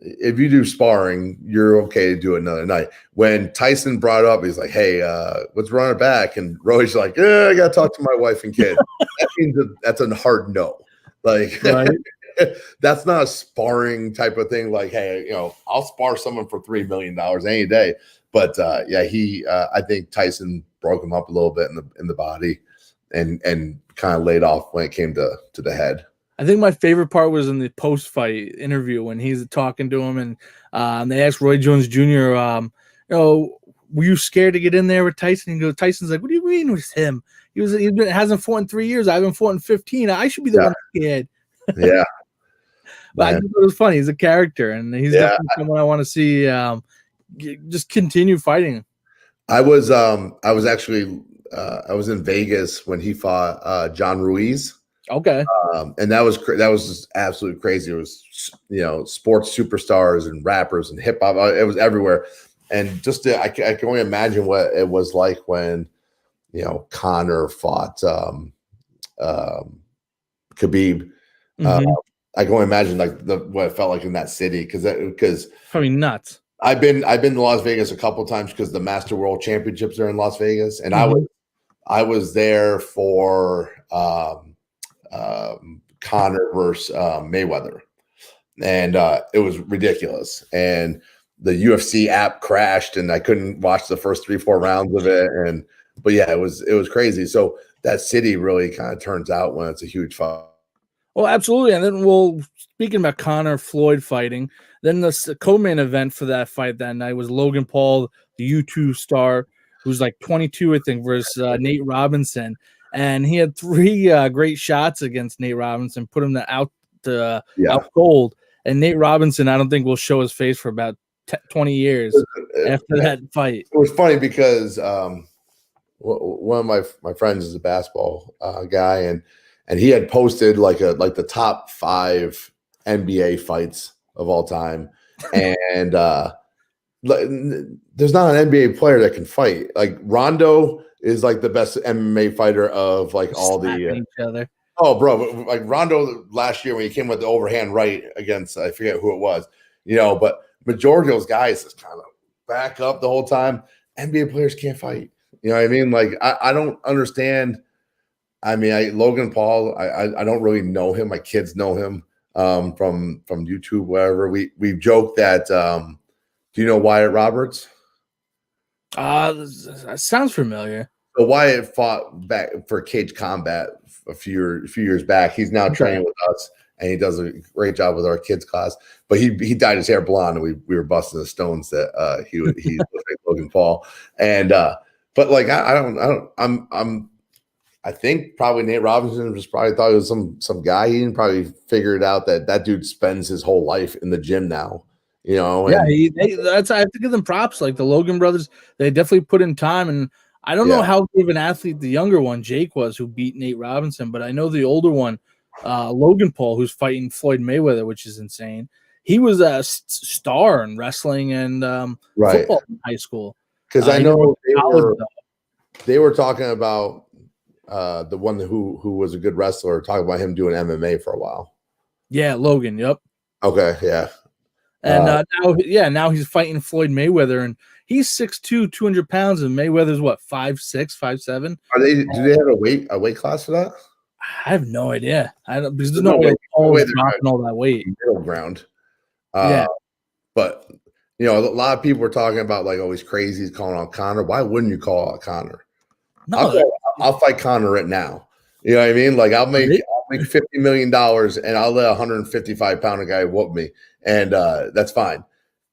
If you do sparring, you're okay to do it another night. When Tyson brought up, he's like, hey, let's run it back. And Roy's like, I got to talk to my wife and kid. That means that's a hard no. Like, right? That's not a sparring type of thing. Like, hey, I'll spar someone for $3 million any day. But I think Tyson broke him up a little bit in the body and kind of laid off when it came to the head. I think my favorite part was in the post-fight interview when he's talking to him, and they asked Roy Jones Jr., were you scared to get in there with Tyson? And Tyson's like, what do you mean with him? He hasn't fought in 3 years. I haven't fought in 15. I should be the one scared. Yeah. But I think it was funny. He's a character, and he's definitely someone I want to see just continue fighting. I was actually I was in Vegas when he fought John Ruiz. Okay. And that was just absolutely crazy. It was, sports superstars and rappers and hip hop. It was everywhere. And just I can only imagine what it was like when, Conor fought Khabib. I can only imagine what it felt like in that city because probably nuts. I've been to Las Vegas a couple times because the Master World Championships are in Las Vegas, and I was there for Conor versus Mayweather, and it was ridiculous. And the UFC app crashed, and I couldn't watch the first 3-4 rounds of it. But yeah, it was crazy. So that city really kind of turns out when it's a huge fight. Oh, absolutely. And then, speaking about Conor Floyd fighting, then the co-main event for that fight that night was Logan Paul, the YouTube star, who's like 22, I think, versus Nate Robinson. And he had 3 great shots against Nate Robinson, put him out cold. And Nate Robinson, I don't think will show his face for about 20 years after that fight. It was funny because one of my friends is a basketball guy, and he had posted like the top 5 NBA fights of all time, and there's not an NBA player that can fight. Like Rondo is like the best MMA fighter of like all the each other. Oh, bro, like Rondo last year when he came with the overhand right against, I forget who it was, but majority of those guys just kind of back up the whole time. NBA players can't fight. You know what I mean? Like, I don't understand. I mean, Logan Paul, I don't really know him. My kids know him from YouTube, wherever. We've joked that, do you know Wyatt Roberts? That sounds familiar. So Wyatt fought back for Cage Combat a few years back. He's now training with us, and he does a great job with our kids class. But he dyed his hair blonde, and we were busting the stones that he looked like Logan Paul. And but like I think probably Nate Robinson just probably thought he was some guy. He didn't probably figure it out that dude spends his whole life in the gym now. And, that's I have to give them props. Like the Logan brothers, they definitely put in time. And I don't know how good of an athlete the younger one, Jake, was, who beat Nate Robinson, but I know the older one, Logan Paul, who's fighting Floyd Mayweather, which is insane. He was a star in wrestling and football in high school. Because I know they were talking about the one who was a good wrestler, talking about him doing MMA for a while. Yeah, Logan. Yep. Okay. Yeah. And now he's fighting Floyd Mayweather, and he's 6'2", 200 pounds, and Mayweather's what, 5'6", 5'7". Do they have a weight class for that? I have no idea. I don't, because there's no way they're dropping all that weight. Middle ground. But a lot of people were talking about like, oh, he's crazy, he's calling out Conor. Why wouldn't you call out Conor? No, I'll fight Conor right now. You know what I mean? Like I'll make $50 million and I'll let a 155-pounder guy whoop me, and that's fine.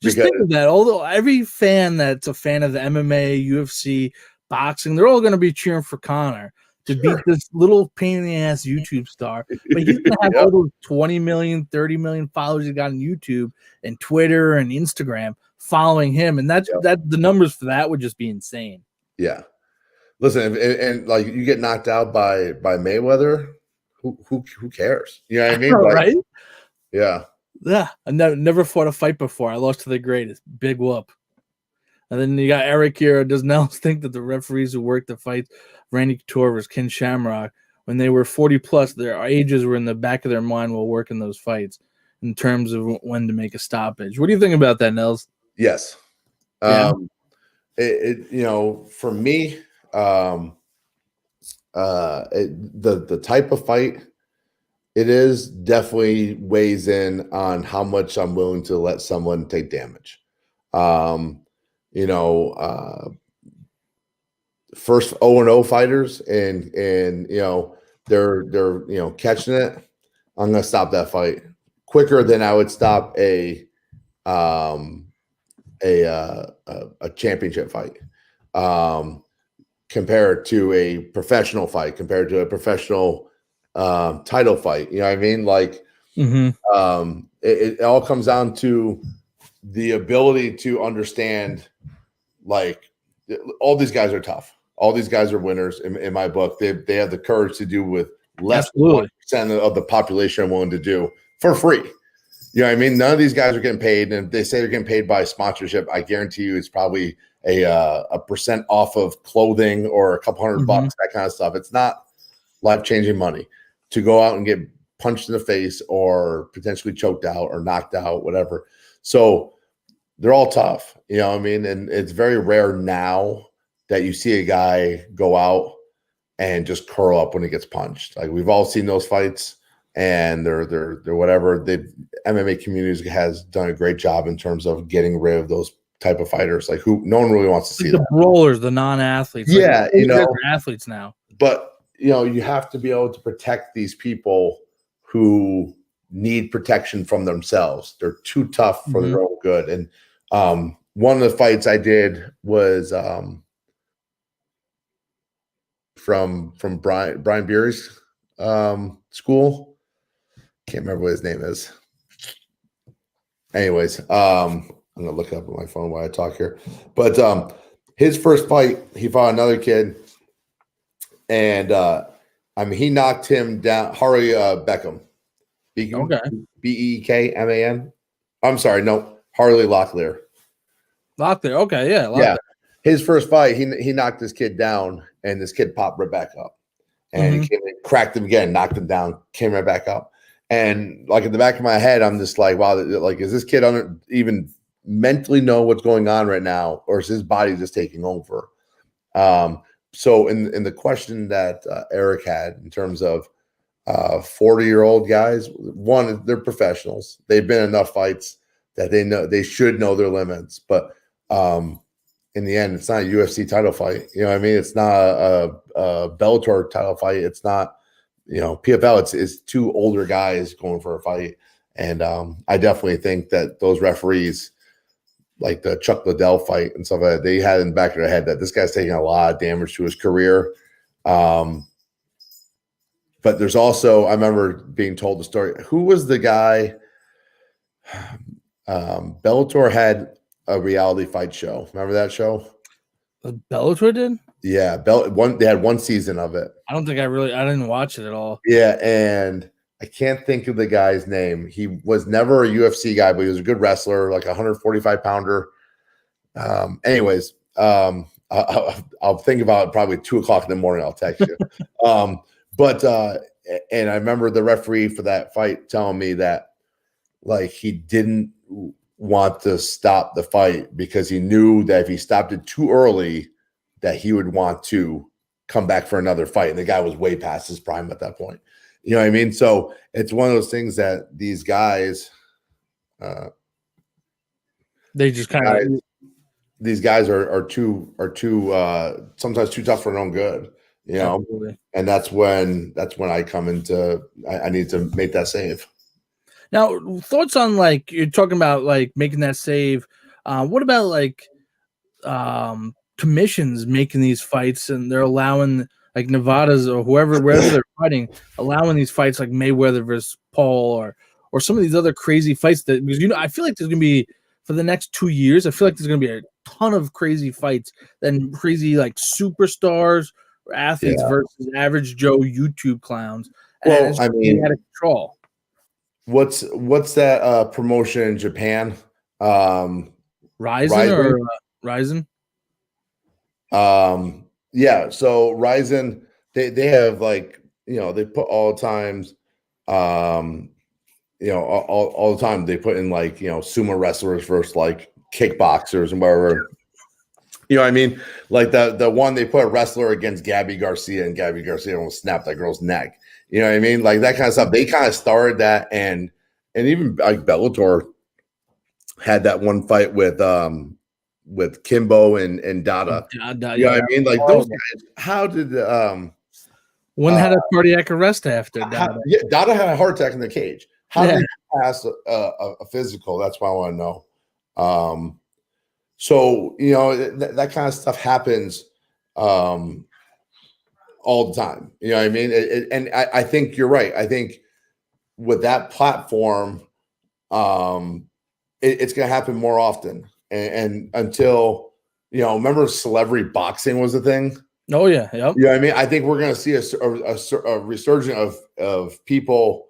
Just think of that. Although every fan that's a fan of the MMA, UFC, boxing, they're all going to be cheering for Conor to beat this little pain in the ass YouTube star. But he's going to have all those 20 million, 30 million followers he got on YouTube and Twitter and Instagram following him, and that the numbers for that would just be insane. Yeah. Listen, and like you get knocked out by Mayweather, who cares? You know what I mean? Like, right? Yeah. Yeah. I never fought a fight before. I lost to the greatest. Big whoop. And then you got Eric here. Does Nels think that the referees who worked the fight, Randy Couture versus Ken Shamrock, when they were 40 plus, their ages were in the back of their mind while working those fights in terms of when to make a stoppage? What do you think about that, Nels? Yes. For me, the type of fight it is definitely weighs in on how much I'm willing to let someone take damage. First 0-0 fighters and they're catching it, I'm gonna stop that fight quicker than I would stop a championship fight. Compared to a professional fight, compared to a professional title fight. You know what I mean? Like, it all comes down to the ability to understand, like, all these guys are tough. All these guys are winners in my book. They have the courage to do with less than 1% of the population are willing to do for free. You know what I mean? None of these guys are getting paid, and if they say they're getting paid by sponsorship, I guarantee you it's probably a percent off of clothing or a couple $100, that kind of stuff. It's not life-changing money to go out and get punched in the face or potentially choked out or knocked out, whatever. So they're all tough. You know what I mean? And it's very rare now that you see a guy go out and just curl up when he gets punched. Like we've all seen those fights, and they're whatever. The MMA community has done a great job in terms of getting rid of those type of fighters. Like who no one really wants to see the that. brawlers, the non-athletes. Yeah, like, they're athletes now. But you have to be able to protect these people who need protection from themselves. They're too tough for their own good. And one of the fights I did was from Brian Beery's school. Can't remember what his name is. Anyways, I'm gonna look it up on my phone while I talk here. But his first fight, he fought another kid, and he knocked him down. Harley Beckham. Bekman. I'm sorry, no, Harley Locklear. Okay, yeah. Yeah. His first fight, he knocked this kid down, and this kid popped right back up. And he came and cracked him again, knocked him down, came right back up. And like in the back of my head, I'm just like, wow, like, is this kid even mentally know what's going on right now, or is his body just taking over? So in the question that Eric had in terms of 40-year-old guys, one, they're professionals. They've been in enough fights that they should know their limits. But in the end, it's not a UFC title fight. You know what I mean? It's not a Bellator title fight. It's not, PFL. It's two older guys going for a fight. And I definitely think that those referees, like the Chuck Liddell fight and stuff like that, they had in the back of their head that this guy's taking a lot of damage to his career. But there's also, I remember being told the story. Who was the guy? Bellator had a reality fight show. Remember that show? Bellator did? Yeah, they had one season of it. I don't think I didn't watch it at all. Yeah, and I can't think of the guy's name. He was never a UFC guy, but he was a good wrestler, like a 145-pounder. Anyways, I'll think about it probably 2:00 in the morning. I'll text you. And I remember the referee for that fight telling me that, like, he didn't want to stop the fight because he knew that if he stopped it too early, that he would want to come back for another fight. And the guy was way past his prime at that point. You know what I mean? So it's one of those things that these guys, they just kind of, these guys are too sometimes too tough for their own good, Absolutely. And that's when I come into, I need to make that save. Now, thoughts on, like, you're talking about, like, making that save. What about, like, commissions making these fights, and they're allowing, like, Nevada's or wherever they're fighting, allowing these fights like Mayweather versus Paul or some of these other crazy fights that, because, I feel like there's going to be, for the next 2 years, I feel like there's going to be a ton of crazy fights, then crazy, like, superstars or athletes versus average Joe YouTube clowns. Well, and it's out of control. What's that promotion in Japan? Ryzen? Yeah. So Ryzen, they have, like, they put all the times, all the time they put in, like, sumo wrestlers versus, like, kickboxers and whatever. You know what I mean? Like the one they put a wrestler against Gabby Garcia, and Gabby Garcia almost snapped that girl's neck. You know what I mean? Like that kind of stuff. They kind of started that, and even like Bellator had that one fight with Kimbo and Dada. You know what I mean? Like those guys. How did one had a cardiac arrest after Dada? Dada had a heart attack in the cage. How did they pass a physical? That's what I want to know. So that kind of stuff happens all the time. You know what I mean? And I think you're right. I think with that platform, it's going to happen more often. And until, remember celebrity boxing was a thing? Oh, yeah. Yep. You know what I mean? I think we're going to see a resurgence of people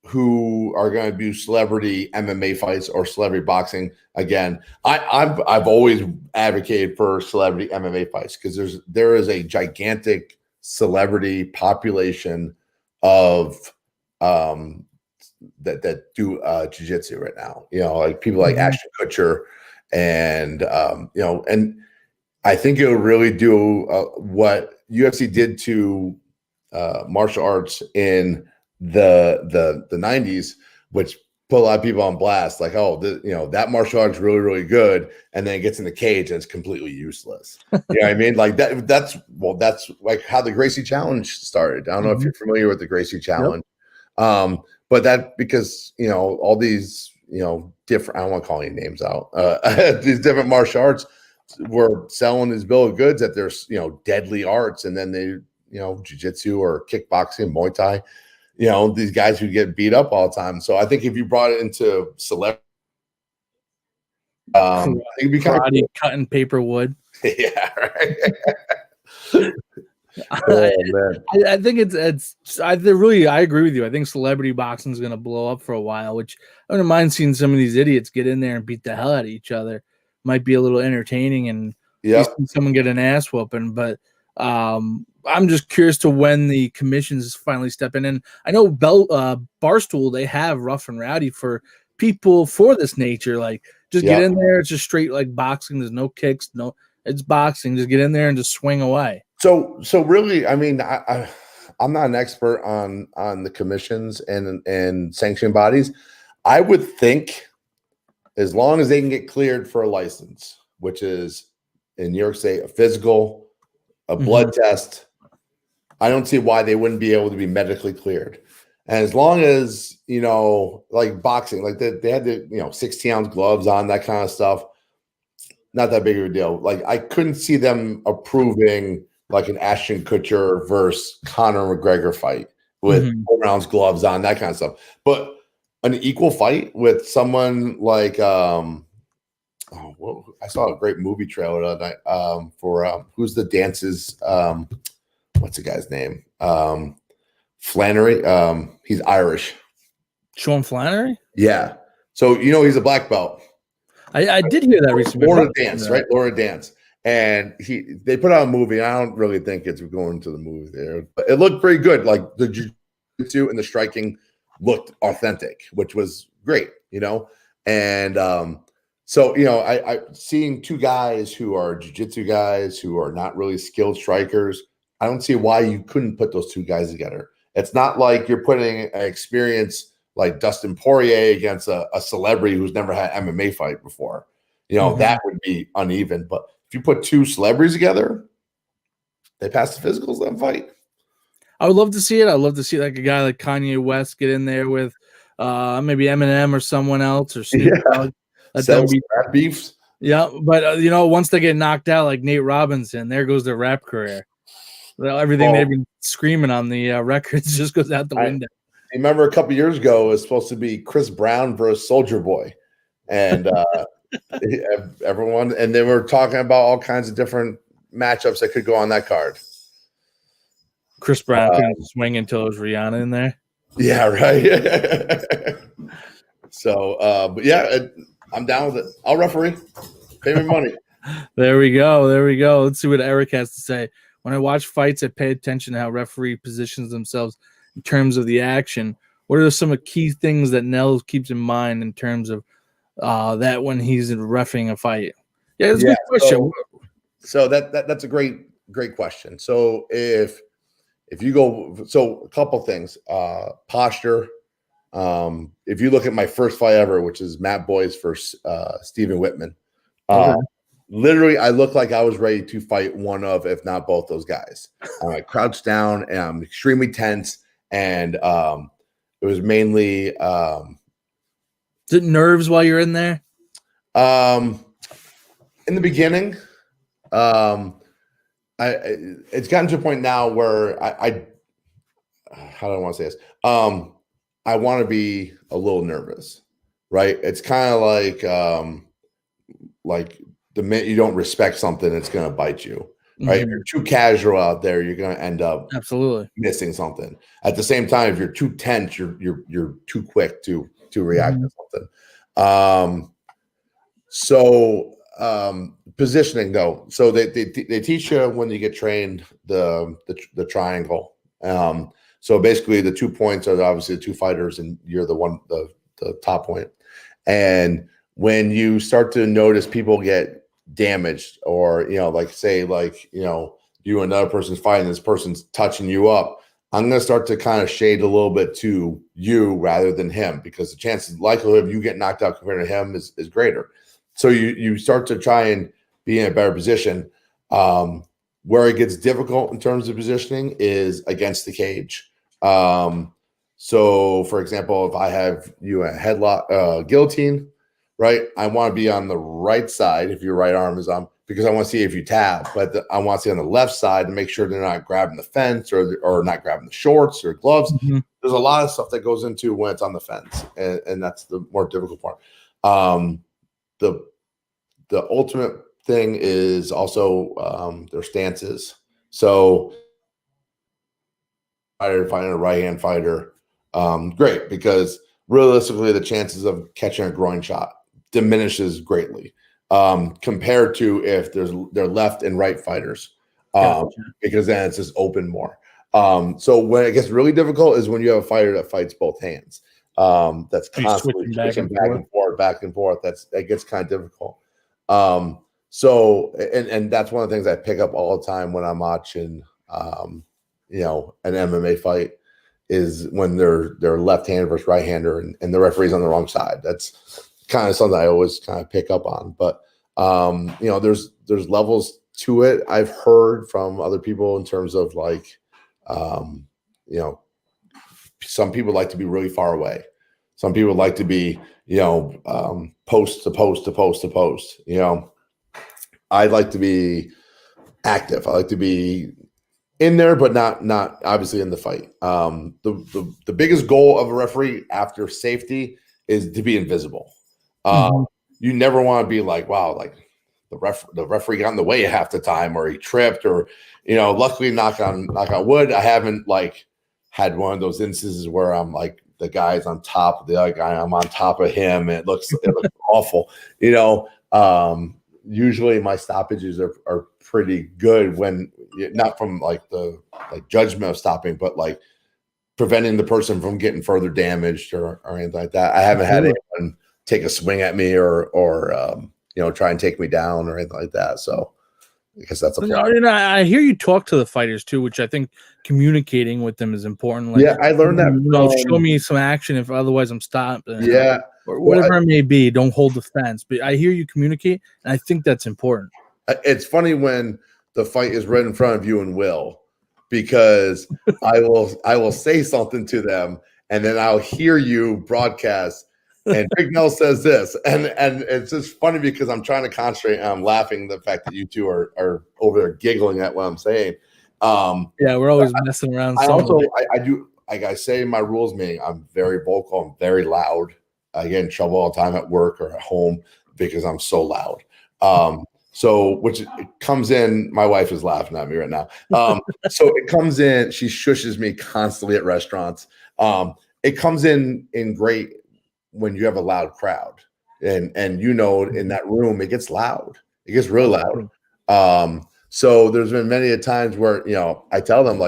who are going to do celebrity MMA fights or celebrity boxing again. I've always advocated for celebrity MMA fights because there is a gigantic celebrity population of that do jiu-jitsu right now. Like people like Ashton Kutcher And and I think it would really do what UFC did to martial arts in the 90s, which put a lot of people on blast. Like, oh, that martial art's really, really good, and then it gets in the cage and it's completely useless. You know what I mean? Like that's like how the Gracie Challenge started. I don't know if you're familiar with the Gracie Challenge. Yep. But that because all these different, I don't want to call any names out, these different martial arts were selling this bill of goods that there's deadly arts, and then they jiu-jitsu or kickboxing, Muay Thai, these guys who get beat up all the time. So I think if you brought it into celebrity, it'd be kind of cool. Cutting paper wood. Yeah, right. I think I agree with you. I think celebrity boxing is going to blow up for a while, which I wouldn't mind seeing some of these idiots get in there and beat the hell out of each other. Might be a little entertaining, and someone get an ass whooping. But I'm just curious to when the commissions finally step in. And I know Barstool, they have Rough and Rowdy for people for this nature. Like, just get in there. It's just straight like boxing. There's no kicks. No, it's boxing. Just get in there and just swing away. So really, I mean, I'm not an expert on the commissions and sanctioning bodies. I would think as long as they can get cleared for a license, which is in New York State, a physical, a blood test, I don't see why they wouldn't be able to be medically cleared. And as long as, like boxing, like they had the, 16-ounce gloves on, that kind of stuff, not that big of a deal. Like I couldn't see them approving like an Ashton Kutcher versus Conor McGregor fight with 4-ounce gloves on, that kind of stuff. But an equal fight with someone like I saw a great movie trailer the other night for who's the dances what's the guy's name? Flannery. He's Irish. Sean Flannery? Yeah. So he's a black belt. I did hear that recently. Laura Dance, right? Laura Dance. And they put out a movie. I don't really think it's going to the movie there, but it looked pretty good. Like the jiu-jitsu and the striking looked authentic, which was great, And so I seeing two guys who are jiu-jitsu guys who are not really skilled strikers. I don't see why you couldn't put those two guys together. It's not like you're putting an experience like Dustin Poirier against a celebrity who's never had an MMA fight before. That would be uneven. But if you put two celebrities together, they pass the physicals, then fight. I would love to see it. I'd love to see like a guy like Kanye West get in there with maybe Eminem or someone else or Snoop Dogg. Rap beefs. Yeah, but once they get knocked out like Nate Robinson, there goes their rap career. Everything they've been screaming on the records just goes out the window. I remember a couple years ago, it was supposed to be Chris Brown versus Soulja Boy. And everyone, and they were talking about all kinds of different matchups that could go on that card. Chris Brown couldn't swing until it was Rihanna in there. Yeah, right. So, but yeah, I'm down with it. I'll referee. Pay me money. There we go. Let's see what Eric has to say. When I watch fights, I pay attention to how referee positions themselves in terms of the action. What are some of the key things that Nels keeps in mind in terms of that when he's reffing a fight? Yeah, that's a good question. So that's a great question. So if you go, so a couple things, posture. If you look at my first fight ever, which is Matt Boyce versus Stephen Whitman, literally, I looked like I was ready to fight one of, if not both, those guys. I crouched down and I'm extremely tense, and it was mainly. Is it nerves while you're in there? In the beginning, it's gotten to a point now where I how do I want to say this? I want to be a little nervous, right? It's kind of like the minute you don't respect something, it's going to bite you, right? If you're too casual out there, you're going to end up missing something. At the same time, if you're too tense, you're too quick to react to something. Positioning though, so they teach you when you get trained the triangle. So basically, the 2 points are obviously the two fighters, and you're the top point. And when you start to notice people get damaged, or like say you and another person's fighting, this person's touching you up, I'm going to start to kind of shade a little bit to you rather than him, because the chances, likelihood of you getting knocked out compared to him is greater. So you start to try and be in a better position. Where it gets difficult in terms of positioning is against the cage. So for example, if I have you a headlock, guillotine, right? I want to be on the right side if your right arm is on, because I want to see if you tap, but I want to see on the left side to make sure they're not grabbing the fence or not grabbing the shorts or gloves. Mm-hmm. There's a lot of stuff that goes into when it's on the fence, and that's the more difficult part. The ultimate thing is also their stances. So finding a right-hand fighter, great, because realistically the chances of catching a groin shot diminishes greatly compared to if they're left and right fighters, because then it's just open more. So when it gets really difficult is when you have a fighter that fights both hands. That's constantly switching back and forth. That gets kind of difficult. So that's one of the things I pick up all the time when I'm watching an MMA fight, is when they're left-hander versus right-hander and the referee's on the wrong side. That's kind of something I always kind of pick up on. But there's levels to it. I've heard from other people in terms of some people like to be really far away. Some people like to be post to post to post to post. I like to be active. I like to be in there, but not obviously in the fight. The biggest goal of a referee after safety is to be invisible. You never want to be like, wow, like the referee got in the way half the time, or he tripped, or luckily knock on wood, I haven't had one of those instances where I'm like, the guy's on top of the other guy, I'm on top of him, and it looks awful. Usually my stoppages are pretty good, when not from the judgment of stopping, but preventing the person from getting further damaged or anything like that. I haven't had anyone take a swing at me or try and take me down or anything like that. So I guess that's a problem. I hear you talk to the fighters too, which I think communicating with them is important. I learned that. Show me some action, if otherwise I'm stopped. Or Well, whatever it may be. Don't hold the fence. But I hear you communicate, and I think that's important. It's funny when the fight is right in front of you and Will, because I will say something to them, and then I'll hear you broadcast, and Big Nels says this, and it's just funny because I'm trying to concentrate, and I'm laughing the fact that you two are over there giggling at what I'm saying. We're always messing around. I do, like I say in my rules meeting, I'm very vocal, I'm very loud. I get in trouble all the time at work or at home because I'm so loud. So which it comes in, my wife is laughing at me right now. So it comes in, she shushes me constantly at restaurants. It comes in great when you have a loud crowd, and in that room, it gets loud. It gets real loud. So there's been many a times where, I tell them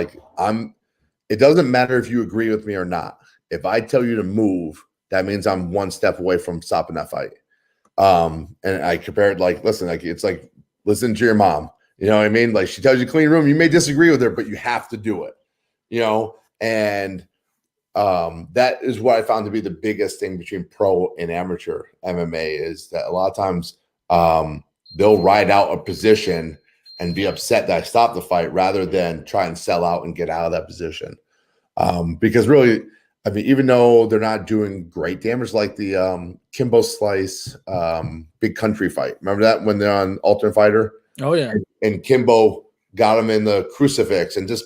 it doesn't matter if you agree with me or not. If I tell you to move, that means I'm one step away from stopping that fight. And I compare it listen, it's like listen to your mom. You know what I mean? She tells you clean room, you may disagree with her, but you have to do it. And that is what I found to be the biggest thing between pro and amateur MMA, is that a lot of times they'll ride out a position and be upset that I stopped the fight rather than try and sell out and get out of that position. Because really, I mean, even though they're not doing great damage, like the Kimbo Slice Big Country fight. Remember that when they're on Ultimate Fighter? Oh, yeah. And Kimbo got him in the crucifix and just,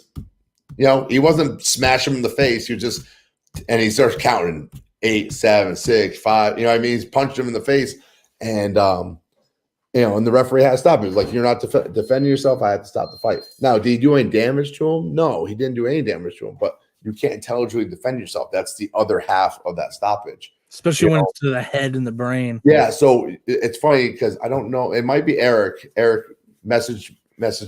he wasn't smashing him in the face. And he starts counting 8, 7, 6, 5. He's punched him in the face. And, and the referee had to stop. It was like, you're not defending yourself. I have to stop the fight. Now, did he do any damage to him? No, he didn't do any damage to him. But you can't intelligently defend yourself. That's the other half of that stoppage. Especially when it's to the head and the brain. Yeah, so it's funny because I don't know. It might be Eric. Eric messaged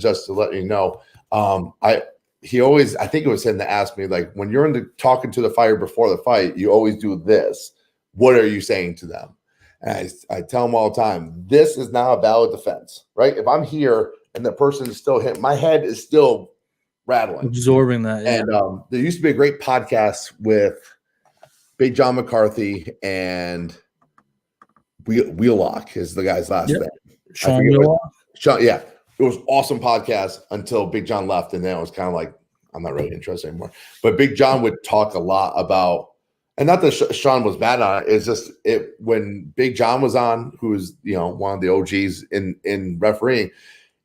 us to let me know. I think it was him that asked me, when you're talking to the fighter before the fight, you always do this. What are you saying to them? And I tell them all the time, this is not a valid defense, right? If I'm here and the person is still hitting, my head is still rattling, absorbing that. Yeah. And there used to be a great podcast with Big John McCarthy and Wheelock is the guy's last name. Sean Wheelock. Yeah, it was awesome podcast until Big John left, and then it was kind of like I'm not really interested anymore. But Big John would talk a lot about, and not that Sean was bad on it. It's just when Big John was on, who's one of the OGs in refereeing.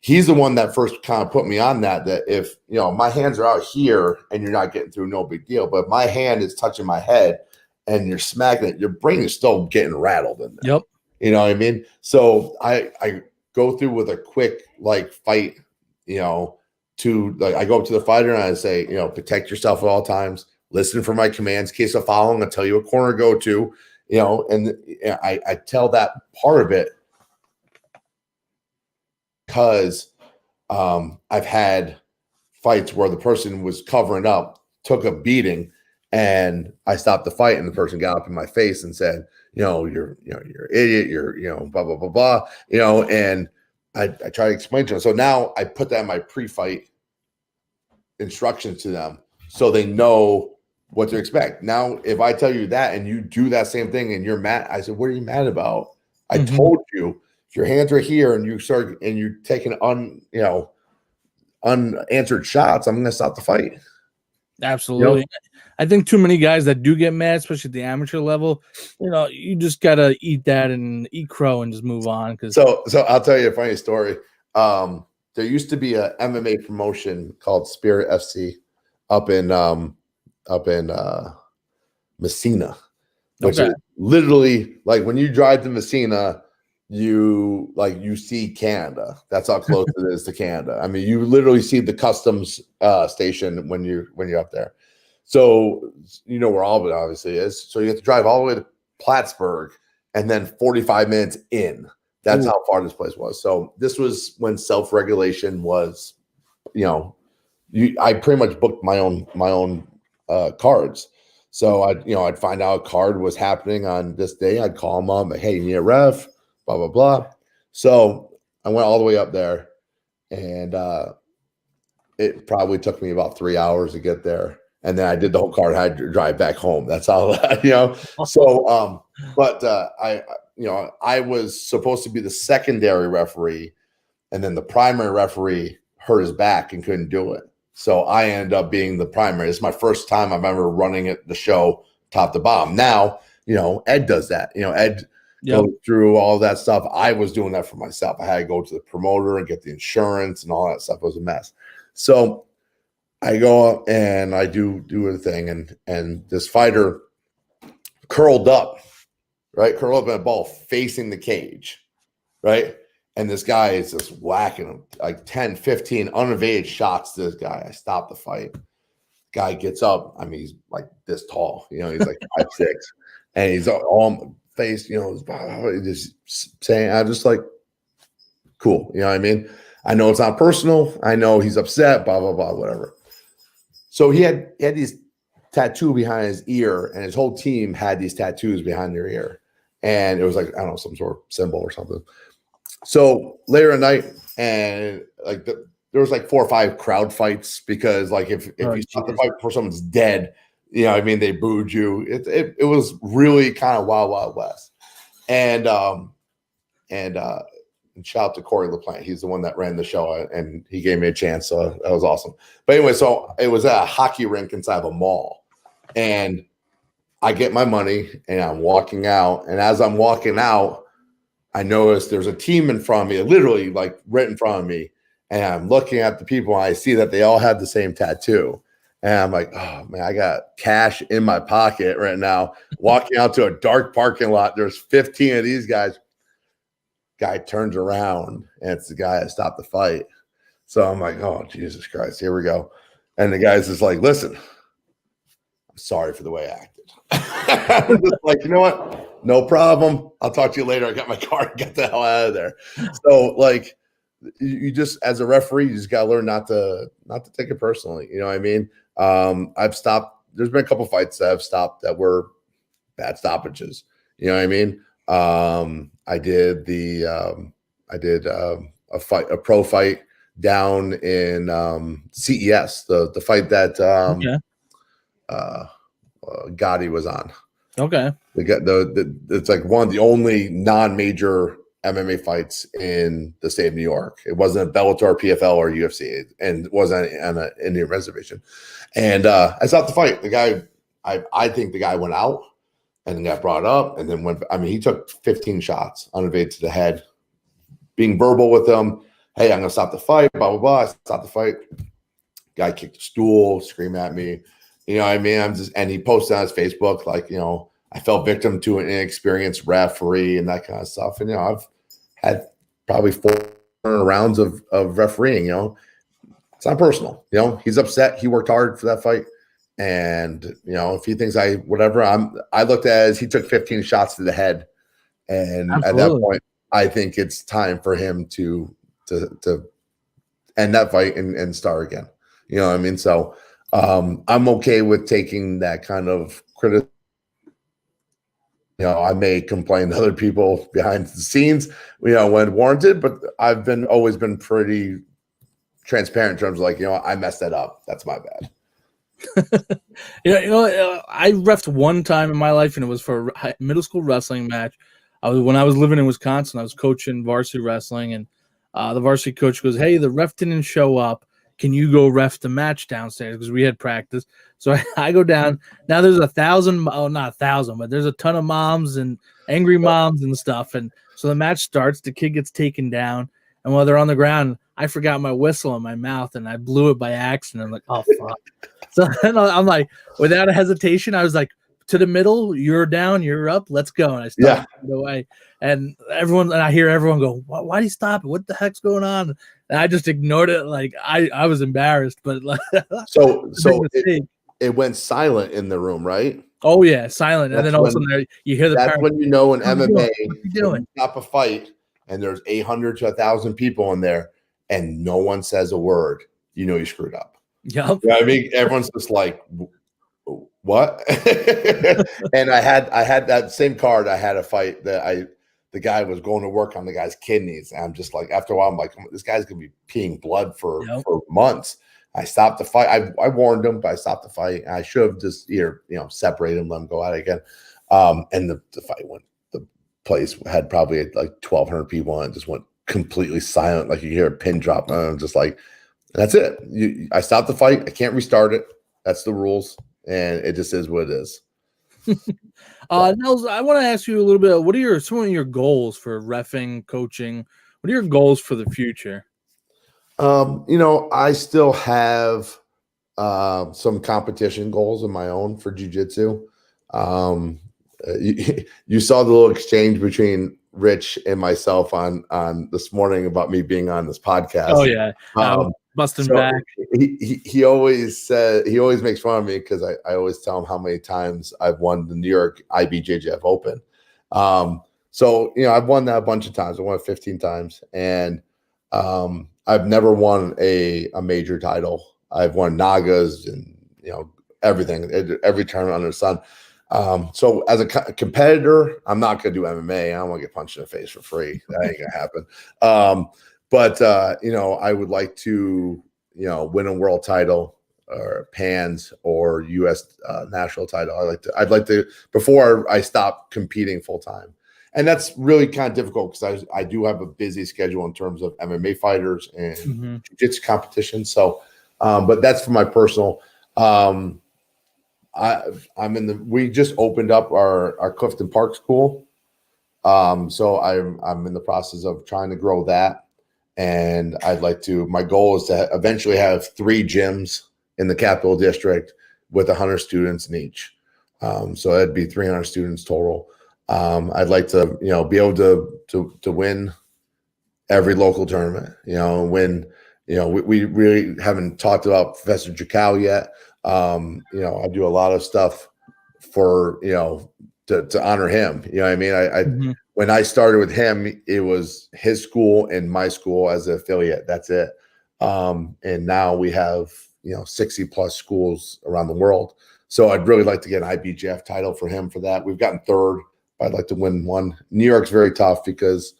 He's the one that first kind of put me on that if my hands are out here and you're not getting through, no big deal. But if my hand is touching my head and you're smacking it, your brain is still getting rattled in there. Yep. You know what I mean? So I go through with a quick fight, I go up to the fighter and I say, protect yourself at all times. Listen for my commands. In case of following, I'll tell you what corner to go to, and I tell that part of it because I've had fights where the person was covering up, took a beating, and I stopped the fight, and the person got up in my face and said, you're an idiot, you're blah blah blah blah, and I try to explain to them. So now I put that in my pre-fight instructions to them so they know what to expect. Now, if I tell you that and you do that same thing and you're mad, I said, what are you mad about? I told you. Your hands are here and you're taking unanswered shots, I'm going to stop the fight. Absolutely. I think too many guys that do get mad, especially at the amateur level, you just got to eat that and eat crow and just move on. So I'll tell you a funny story. There used to be a MMA promotion called Spirit FC up in Messina, which is literally like when you drive to Messina, you see Canada. That's how close it is to Canada. I mean, you literally see the customs station when you're up there. So where Albany obviously is. So you have to drive all the way to Plattsburgh and then 45 minutes in. That's how far this place was. So this was when self-regulation was, I pretty much booked my own cards. So I'd find out a card was happening on this day. I'd call them up, hey, you need a ref, blah, blah, blah. So I went all the way up there, and it probably took me about 3 hours to get there. And then I did the whole card. I had to drive back home. That's how, So, I was supposed to be the secondary referee, and then the primary referee hurt his back and couldn't do it. So I ended up being the primary. It's my first time I've ever running the show top to bottom. Now, Ed does that. Ed goes through all that stuff. I was doing that for myself. I had to go to the promoter and get the insurance and all that stuff. It was a mess. So I go up and I do a thing, and this fighter curled up, right? Curled up in a ball facing the cage, right? And this guy is just whacking him like 10, 15 unevaded shots to this guy. I stop the fight. Guy gets up. I mean, he's like this tall, he's like 5'6", and he's all face, just saying, I'm just like, cool. You know what I mean? I know it's not personal. I know he's upset, blah, blah, blah, whatever. So he had these tattoo behind his ear, and his whole team had these tattoos behind their ear. And it was like, I don't know, some sort of symbol or something. So later at night, and there was like 4 or 5 crowd fights because if you stop the fight before someone's dead, they booed you. It was really kind of wild west. And shout out to Corey LaPlante. He's the one that ran the show, and he gave me a chance. So that was awesome. But anyway, so it was at a hockey rink inside of a mall, and I get my money and I'm walking out. And as I'm walking out, I noticed there's a team in front of me, literally right in front of me. And I'm looking at the people, and I see that they all have the same tattoo. And I'm like, oh man, I got cash in my pocket right now. Walking out to a dark parking lot. There's 15 of these guys. Guy turns around, and it's the guy that stopped the fight. So I'm like, oh, Jesus Christ, here we go. And the guy's just like, listen, I'm sorry for the way I acted. I'm just like, you know what? No problem. I'll talk to you later. I got my car and get the hell out of there. So you just, as a referee, you just got to learn not to take it personally. You know what I mean? I've stopped. There's been a couple fights that I've stopped that were bad stoppages. You know what I mean? I did a pro fight down in CES, the fight that Okay. Gotti was on. Okay. It's like one of the only non-major MMA fights in the state of New York. It wasn't a Bellator, PFL, or UFC, and it wasn't on an Indian reservation. And I stopped the fight. The guy, I think the guy went out and got brought up, and then went. I mean, he took 15 shots unevaded to the head. Being verbal with him, hey, I'm gonna stop the fight. Blah blah blah. I stopped the fight. Guy kicked a stool, screamed at me. You know what I mean? And he posted on his Facebook like, I fell victim to an inexperienced referee and that kind of stuff. And I've had probably 4 rounds of refereeing. It's not personal. He's upset. He worked hard for that fight, and if he thinks I looked at it as he took 15 shots to the head, and Absolutely. at that point, I think it's time for him to end that fight and start again. You know what I mean? So I'm okay with taking that kind of criticism. I may complain to other people behind the scenes, when warranted, but I've always been pretty transparent in terms of like, I messed that up. That's my bad. I reffed one time in my life, and it was for a middle school wrestling match. When I was living in Wisconsin, I was coaching varsity wrestling, and the varsity coach goes, "Hey, the ref didn't show up. Can you go ref the match downstairs?" Because we had practice. So I go down. Now there's 1,000, oh, not 1,000, but there's a ton of moms and angry moms and stuff. And so the match starts. The kid gets taken down. And while they're on the ground, I forgot my whistle in my mouth, and I blew it by accident. I'm like, oh, fuck. So then I'm like, without a hesitation, I was like, to the middle, you're down, you're up, let's go. And I started away. And I hear everyone go, why do you stop it? What the heck's going on? And I just ignored it. Like I was embarrassed, but like, so it went silent in the room, right? Oh yeah, silent. And then all of a sudden you hear the that's when in MMA, you stop a fight and there's 800 to 1,000 people in there and no one says a word, you screwed up. Yep. I mean, everyone's just like, what? And I had that same card. I had a fight that the guy was going to work on the guy's kidneys. And I'm just like, after a while, I'm like, this guy's gonna be peeing blood for months. I stopped the fight. I warned him, but I stopped the fight. I should have just separated him, let him go out again. And the fight went. The place had probably like 1,200 people, and it just went completely silent. Like you hear a pin drop, and I'm just like, that's it. I stopped the fight. I can't restart it. That's the rules, and it just is what it is. Nels, I want to ask you a little bit. What are some of your goals for reffing, coaching? What are your goals for the future? I still have some competition goals of my own for jiu-jitsu. You saw the little exchange between Rich and myself on this morning about me being on this podcast. Oh yeah, busting back. He always makes fun of me because I always tell him how many times I've won the New York IBJJF Open. So I've won that a bunch of times. I won it 15 times, and I've never won a major title. I've won Nagas and everything, every tournament under the sun. So as a competitor, I'm not going to do MMA. I don't want to get punched in the face for free. That ain't going to happen. But I would like to, win a world title or PANS or U.S. National title. I'd like to before I stop competing full time. And that's really kind of difficult because I do have a busy schedule in terms of MMA fighters and jiu-jitsu competition. So, but that's for my personal. We just opened up our Clifton Park school. So I'm in the process of trying to grow that. And my goal is to eventually have 3 gyms in the Capital District with 100 students in each. So that'd be 300 students total. I'd like to, be able to win every local tournament, we really haven't talked about Professor Jakau yet. I do a lot of stuff for, to honor him. You know what I mean? When I started with him, it was his school and my school as an affiliate. That's it. And now we have, 60 plus schools around the world. So I'd really like to get an IBJF title for him for that. We've gotten 3rd I'd like to win one. New York's very tough because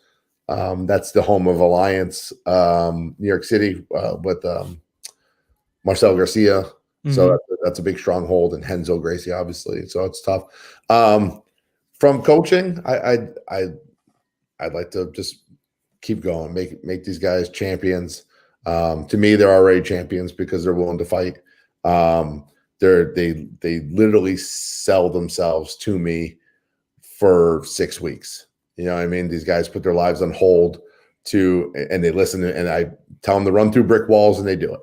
that's the home of Alliance, New York City with Marcel Garcia. So that's a big stronghold, and Renzo Gracie, obviously. So it's tough. From coaching, I'd like to just keep going, make these guys champions. To me, they're already champions because they're willing to fight. They literally sell themselves to me for 6 weeks. You know what I mean? These guys put their lives on hold and they listen, and I tell them to run through brick walls, and they do it.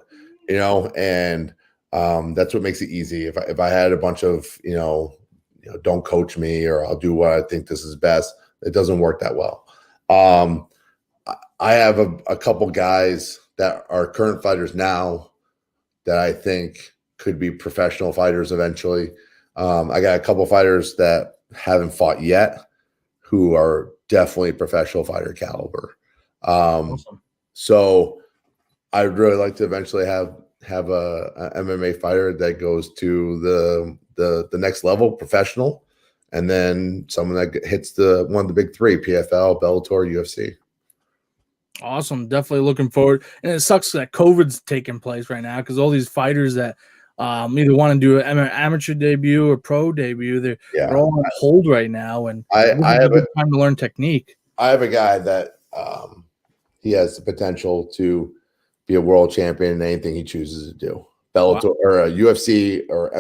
You know, and that's what makes it easy. If I had a bunch of don't coach me, or I'll do what I think this is best, it doesn't work that well. I have a couple guys that are current fighters now that I think could be professional fighters eventually. I got a couple fighters that haven't fought yet who are definitely professional fighter caliber. Awesome. So I'd really like to eventually have a MMA fighter that goes to the next level, professional, and then someone that hits one of the big three: PFL, Bellator, UFC. Awesome. Definitely looking forward. And it sucks that COVID's taking place right now, because all these fighters that either want to do an amateur debut or pro debut, they're all on hold right now. And I have a time to learn technique. I have a guy that he has the potential to be a world champion in anything he chooses to do. Bellator or UFC or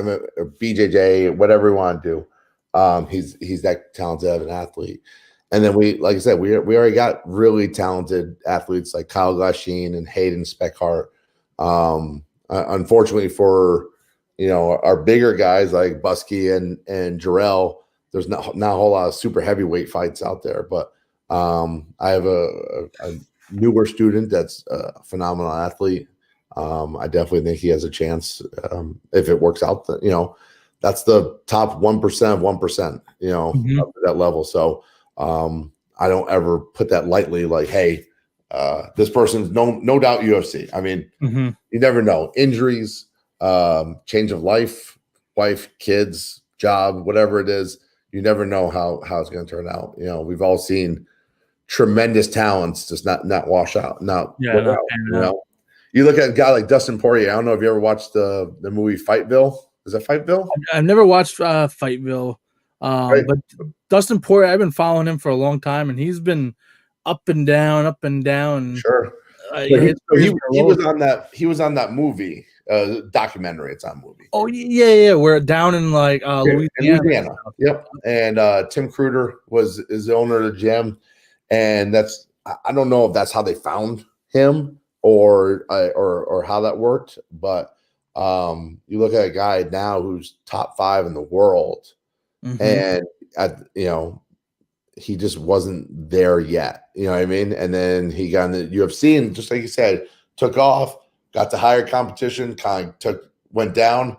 BJJ, whatever we want to do. He's that talented of an athlete. And then like I said, we already got really talented athletes like Kyle Glasheen and Hayden Speckhart. Unfortunately for our bigger guys like Busky and Jarrell, there's not a whole lot of super heavyweight fights out there. But I have a newer student that's a phenomenal athlete. I definitely think he has a chance if it works out. That's the top 1% of 1%. Up to that level. So I don't ever put that lightly. Like, hey, this person's no doubt UFC. I mean, you never know. Injuries, change of life, wife, kids, job, whatever it is. You never know how it's going to turn out. We've all seen tremendous talents just not wash out. You look at a guy like Dustin Poirier. I don't know if you ever watched the movie Fightville. Is it Fightville? I've never watched Fightville, right. But Dustin Poirier, I've been following him for a long time, and he's been up and down. Sure. He was on that. He was on that movie documentary. It's on a movie. Oh yeah. We're down in Louisiana. Yep. And Tim Kruger is the owner of the gym. And I don't know if that's how they found him or how that worked, but you look at a guy now who's top 5 in the world, and he just wasn't there yet. You know what I mean? And then he got in the UFC, and just like you said, took off, got to higher competition, went down,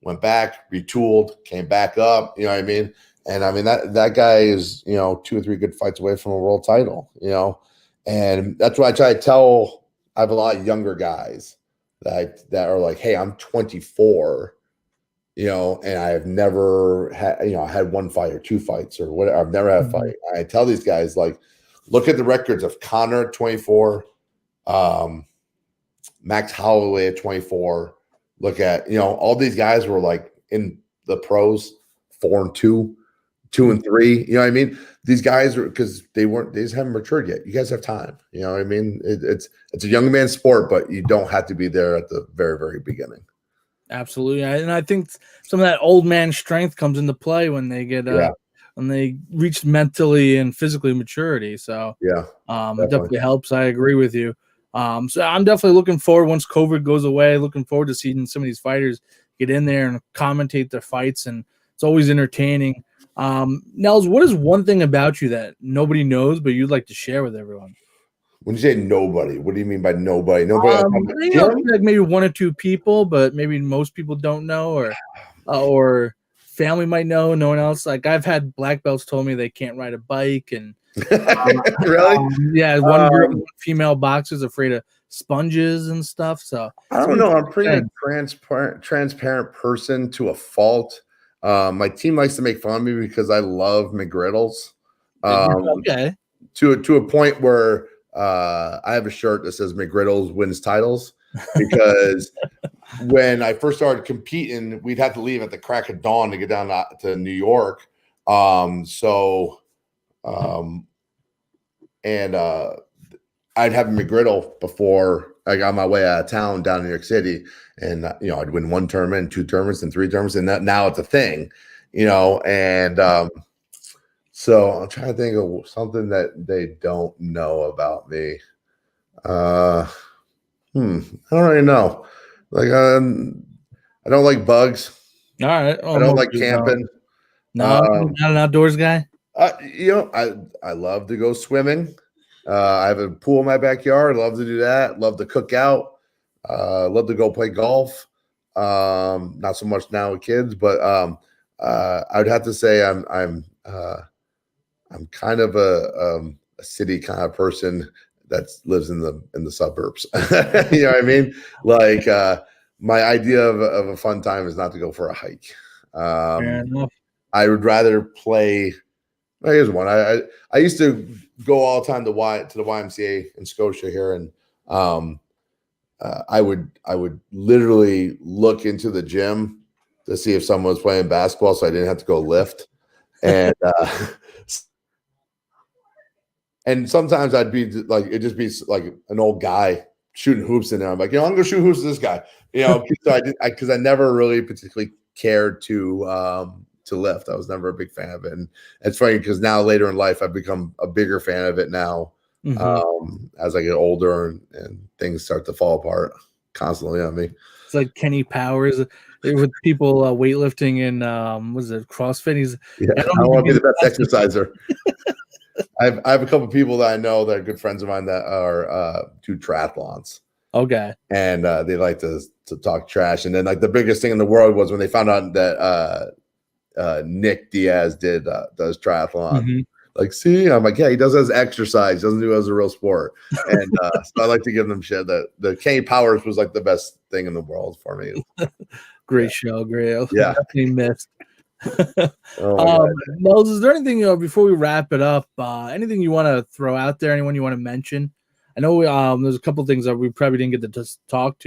went back, retooled, came back up. You know what I mean? And I mean that guy is 2 or 3 good fights away from a world title. And that's what I try to tell. I have a lot of younger guys that are like, hey, I'm 24, and I have never had, I had 1 fight or 2 fights or whatever. I've never had a fight. I tell these guys, like, look at the records of Conor at 24, Max Holloway at 24. Look at, all these guys were like in the pros 4-2, 2-3. You know what I mean? These guys are, because they just haven't matured yet. You guys have time. You know what I mean? It's a young man's sport, but you don't have to be there at the very, very beginning. Absolutely. And I think some of that old man strength comes into play when they get when they reach mentally and physically maturity. So it definitely helps. I agree with you. So I'm definitely looking forward, once COVID goes away, looking forward to seeing some of these fighters get in there and commentate their fights, and it's always entertaining. Nels, what is one thing about you that nobody knows but you'd like to share with everyone? When you say nobody, what do you mean by nobody? Like maybe 1 or 2 people, but maybe most people don't know, or family might know, no one else. Like, I've had black belts told me they can't ride a bike, and really, one girl, female boxer's afraid of sponges and stuff. So I don't know. I'm pretty transparent person to a fault. My team likes to make fun of me because I love McGriddles. Okay. To a point where I have a shirt that says McGriddles wins titles because when I first started competing, we'd have to leave at the crack of dawn to get down to New York. I'd have a McGriddle before I got my way out of town down in New York City, and I'd win one tournament, two tournaments, and three tournaments, and now it's a thing, and so I'm trying to think of something that they don't know about me. I don't really know. Like, I don't like bugs. All right. I don't like camping. No, not an outdoors guy. I love to go swimming. I have a pool in my backyard. Love to do that. Love to cook out. Love to go play golf. Not so much now with kids, but I would have to say I'm kind of a city kind of person that lives in the suburbs. You know what I mean? Like my idea of a fun time is not to go for a hike. Fair enough. I would rather play. Here's one. I used to go all the time to the YMCA in Scotia here, and I would literally look into the gym to see if someone was playing basketball, so I didn't have to go lift. And and sometimes I'd be like, it'd just be like an old guy shooting hoops in there. I'm like, I'm gonna shoot hoops with this guy, so because I never really particularly cared to lift. I was never a big fan of it. And it's funny because now later in life, I've become a bigger fan of it now. As I get older and things start to fall apart constantly on me. It's like Kenny Powers with people weightlifting and was it CrossFit? I want to be the best exerciser. I have a couple of people that I know that are good friends of mine that are do triathlons. Okay. And they like to talk trash. And then like the biggest thing in the world was when they found out that Nick Diaz does triathlon. Like, see, I'm like, yeah, he does as exercise, doesn't do it as a real sport. And so I like to give them shit. That the Kenny Powers was like the best thing in the world for me. Great show, great. Yeah, definitely missed. Nels, is there anything before we wrap it up? Anything you want to throw out there? Anyone you want to mention? I know there's a couple things that we probably didn't get to talk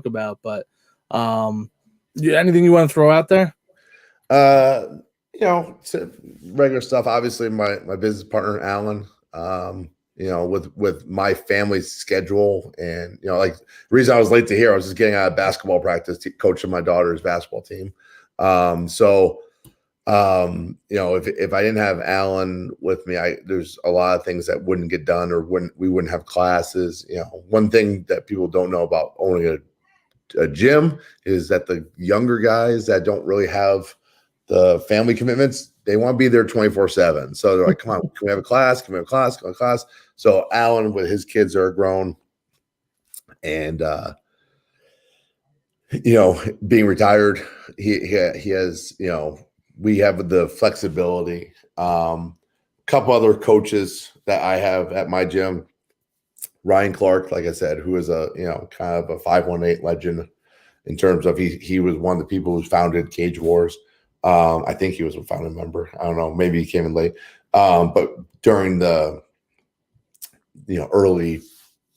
about, but anything you want to throw out there? Regular stuff. Obviously, my business partner Alan. With my family's schedule, and like the reason I was late to here, I was just getting out of basketball practice, coaching my daughter's basketball team. If I didn't have Alan with me, there's a lot of things that wouldn't get done, or we wouldn't have classes. One thing that people don't know about owning a gym is that the younger guys that don't really have the family commitments, they want to be there 24/7. So they're like, come on, can we have a class? Can we have a class? Can we have a class? So Alan, with his kids are grown, and being retired, he has, we have the flexibility. Couple other coaches that I have at my gym, Ryan Clark, like I said, who is a kind of a 518 legend in terms of he was one of the people who founded Cage Wars. I think he was a founding member. I don't know. Maybe he came in late. But during the early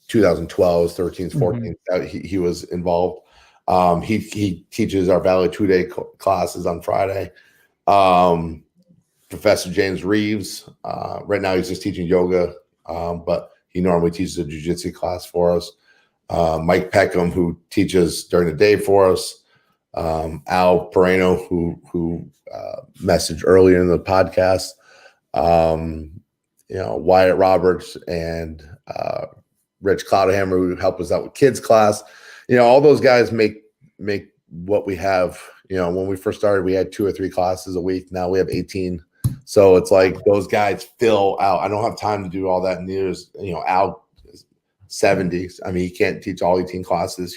2012s, 13s, 14s, he was involved. He teaches our Valley 2-day classes on Friday. Professor James Reeves, right now he's just teaching yoga, but he normally teaches a jiu-jitsu class for us. Mike Peckham, who teaches during the day for us. Al Pereno, who messaged earlier in the podcast. Wyatt Roberts and Rich Cloudhammer, who helped us out with kids class. All those guys make what we have. When we first started, we had 2 or 3 classes a week. Now we have 18. So it's like those guys fill out. I don't have time to do all that. And there's, Al is 70. I mean, he can't teach all 18 classes.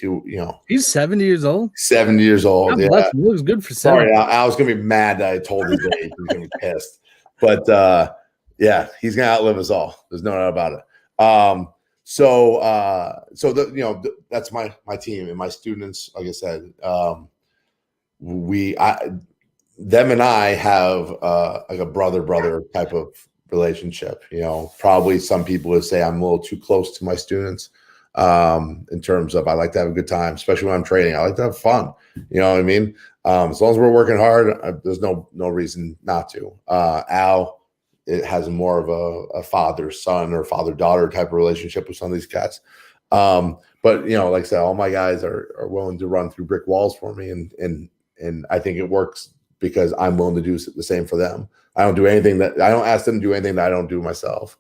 He's 70 years old. 70 years old. God bless him. He looks good for 70. Sorry, I was gonna be mad that I told his age. He's gonna be pissed. But yeah, he's gonna outlive us all. There's no doubt about it. That's my team and my students. Like I said, them and I have like a brother type of relationship. Probably some people would say I'm a little too close to my students in terms of I like to have a good time, especially when I'm training. I like to have fun. You know what I mean? As long as we're working hard, there's no reason not to. Al, it has more of a father-son or father-daughter type of relationship with some of these cats. But like I said, all my guys are willing to run through brick walls for me, and I think it works because I'm willing to do the same for them. I don't ask them to do anything that I don't do myself.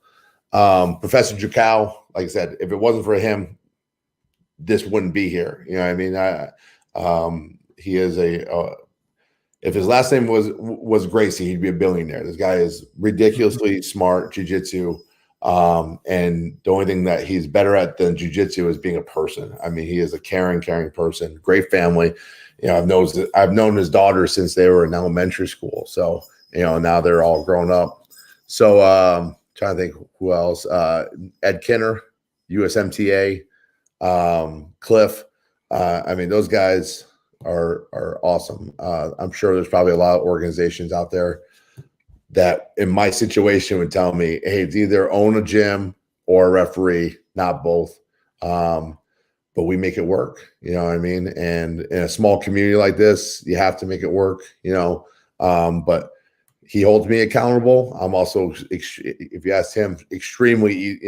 Professor Jacow, like I said, if it wasn't for him, this wouldn't be here. You know what I mean? He is if his last name was Gracie, he'd be a billionaire. This guy is ridiculously smart, jiu-jitsu. And the only thing that he's better at than jiu-jitsu is being a person. I mean, he is a caring person, great family. I've known his daughter since they were in elementary school. So, now they're all grown up. So, trying to think who else. Ed Kinner, USMTA, Cliff. I mean, those guys are awesome. I'm sure there's probably a lot of organizations out there that in my situation would tell me, hey, it's either own a gym or a referee, not both. But we make it work, you know what I mean? And in a small community like this, you have to make it work, but he holds me accountable. I'm also, if you ask him, extremely,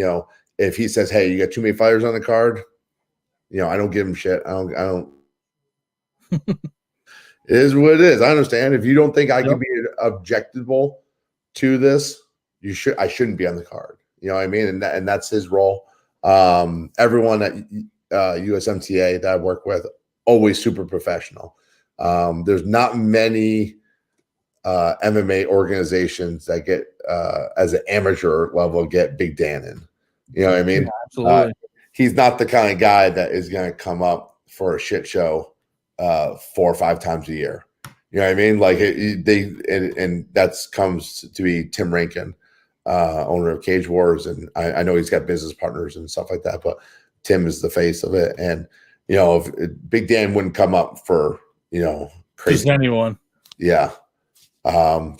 if he says, hey, you got too many fighters on the card, I don't give him shit. I don't. It is what it is. I understand. If you don't think I can be objectable to this, I shouldn't be on the card. You know what I mean? And that's his role. Everyone at USMTA that I work with, always super professional. There's not many MMA organizations that get as an amateur level get Big Dan in. You know what I mean? Yeah, absolutely. He's not the kind of guy that is going to come up for a shit show 4 or 5 times a year. You know what I mean? Like and that's comes to be Tim Rankin, owner of Cage Wars, and I know he's got business partners and stuff like that, but Tim is the face of it. And if Big Dan wouldn't come up for crazy just anyone, yeah. Yeah.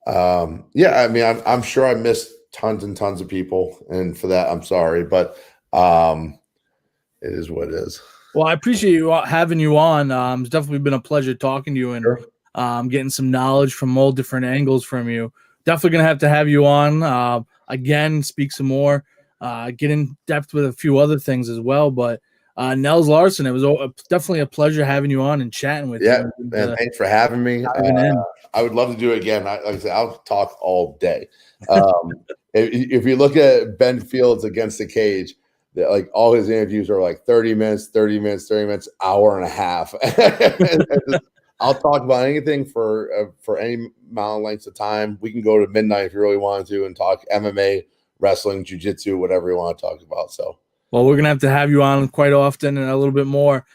I mean, I'm sure I missed tons and tons of people, and for that, I'm sorry, but it is what it is. Well, I appreciate you having you on. It's definitely been a pleasure talking to you and Sure. getting some knowledge from all different angles from you. Definitely going to have you on again, speak some more, get in depth with a few other things as well. But Nels Larson, it was definitely a pleasure having you on and chatting with you. Yeah, man, thanks for having me. I would love to do it again. Like I said, I'll talk all day. If you look at Ben Fields against the cage, like all his interviews are like 30 minutes, hour and a half. I'll talk about anything for any amount of lengths of time. We can go to midnight if you really want to and talk MMA, wrestling, jiu-jitsu, whatever you want to talk about. So, well, we're going to have you on quite often and a little bit more.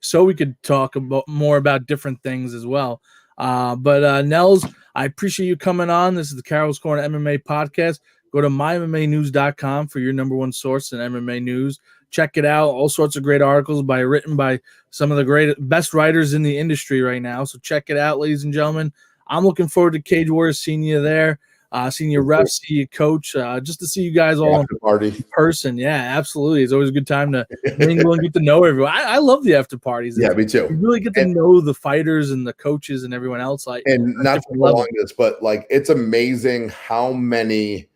So we could talk more about different things as well. But Nels, I appreciate you coming on. This is the Carroll's Corner MMA podcast. Go to mymmanews.com for your number one source in MMA news. Check it out. All sorts of great articles written by some of the best writers in the industry right now. So check it out, ladies and gentlemen. I'm looking forward to Cage Warriors seeing you there, seeing your ref, see you coach, just to see you guys all in person. Yeah, absolutely. It's always a good time to mingle and get to know everyone. I love the after parties. Yeah, me too. You really get to know the fighters and the coaches and everyone else. And not to prolong this, but like it's amazing how many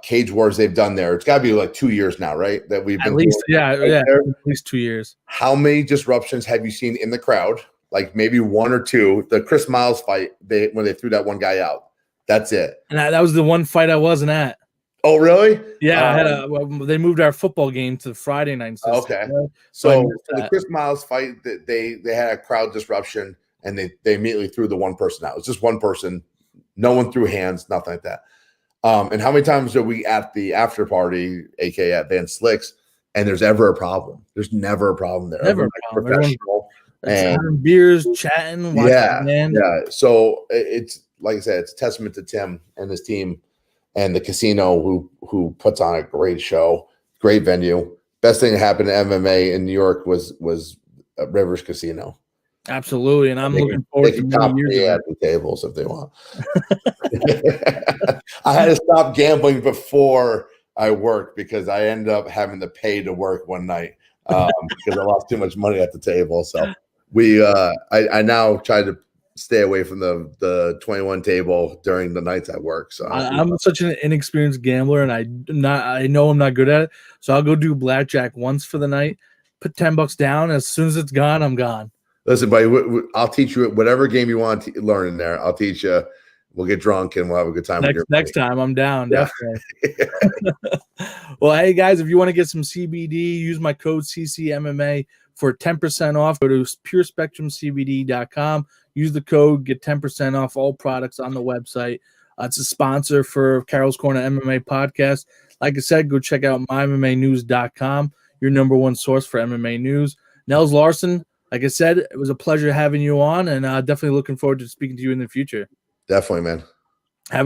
Cage Wars they've done there. It's got to be like 2 years now, right? That we've been at least, at least 2 years. How many disruptions have you seen in the crowd? Like maybe 1 or 2. The Chris Miles fight, when they threw that one guy out. That's it. And that was the one fight I wasn't at. Oh, really? Yeah, they moved our football game to Friday night. Okay. So the Chris Miles fight, they had a crowd disruption, and they immediately threw the one person out. It was just one person. No one threw hands, nothing like that. And how many times are we at the after party, aka at Van Slick's, and there's ever a problem? There's never a problem there. Never a problem. Professional and having beers, chatting. Yeah. So it's like I said, it's a testament to Tim and his team and the casino who puts on a great show, great venue. Best thing that happened to MMA in New York was Rivers Casino. Absolutely, and I'm They looking can, forward to many cop years me of at it. the tables if they want. I had to stop gambling before I worked because I ended up having to pay to work one night because I lost too much money at the table. So I now try to stay away from the 21 table during the nights I work. So I'm such an inexperienced gambler, and I know I'm not good at it. So I'll go do blackjack once for the night, put $10 down. As soon as it's gone, I'm gone. listen, buddy, I'll teach you whatever game you want to learn in there. I'll teach you. We'll get drunk and we'll have a good time with your Next money. time, I'm down, Yeah. definitely. Well, hey guys, if you want to get some CBD, use my code CCMMA for 10% off. Go to purespectrumcbd.com. Use the code, get 10% off all products on the website. It's a sponsor for Carroll's Corner MMA podcast. Like I said, go check out mymmanews.com, your number one source for MMA news. Nels Larson, like I said, it was a pleasure having you on, and definitely looking forward to speaking to you in the future. Definitely, man.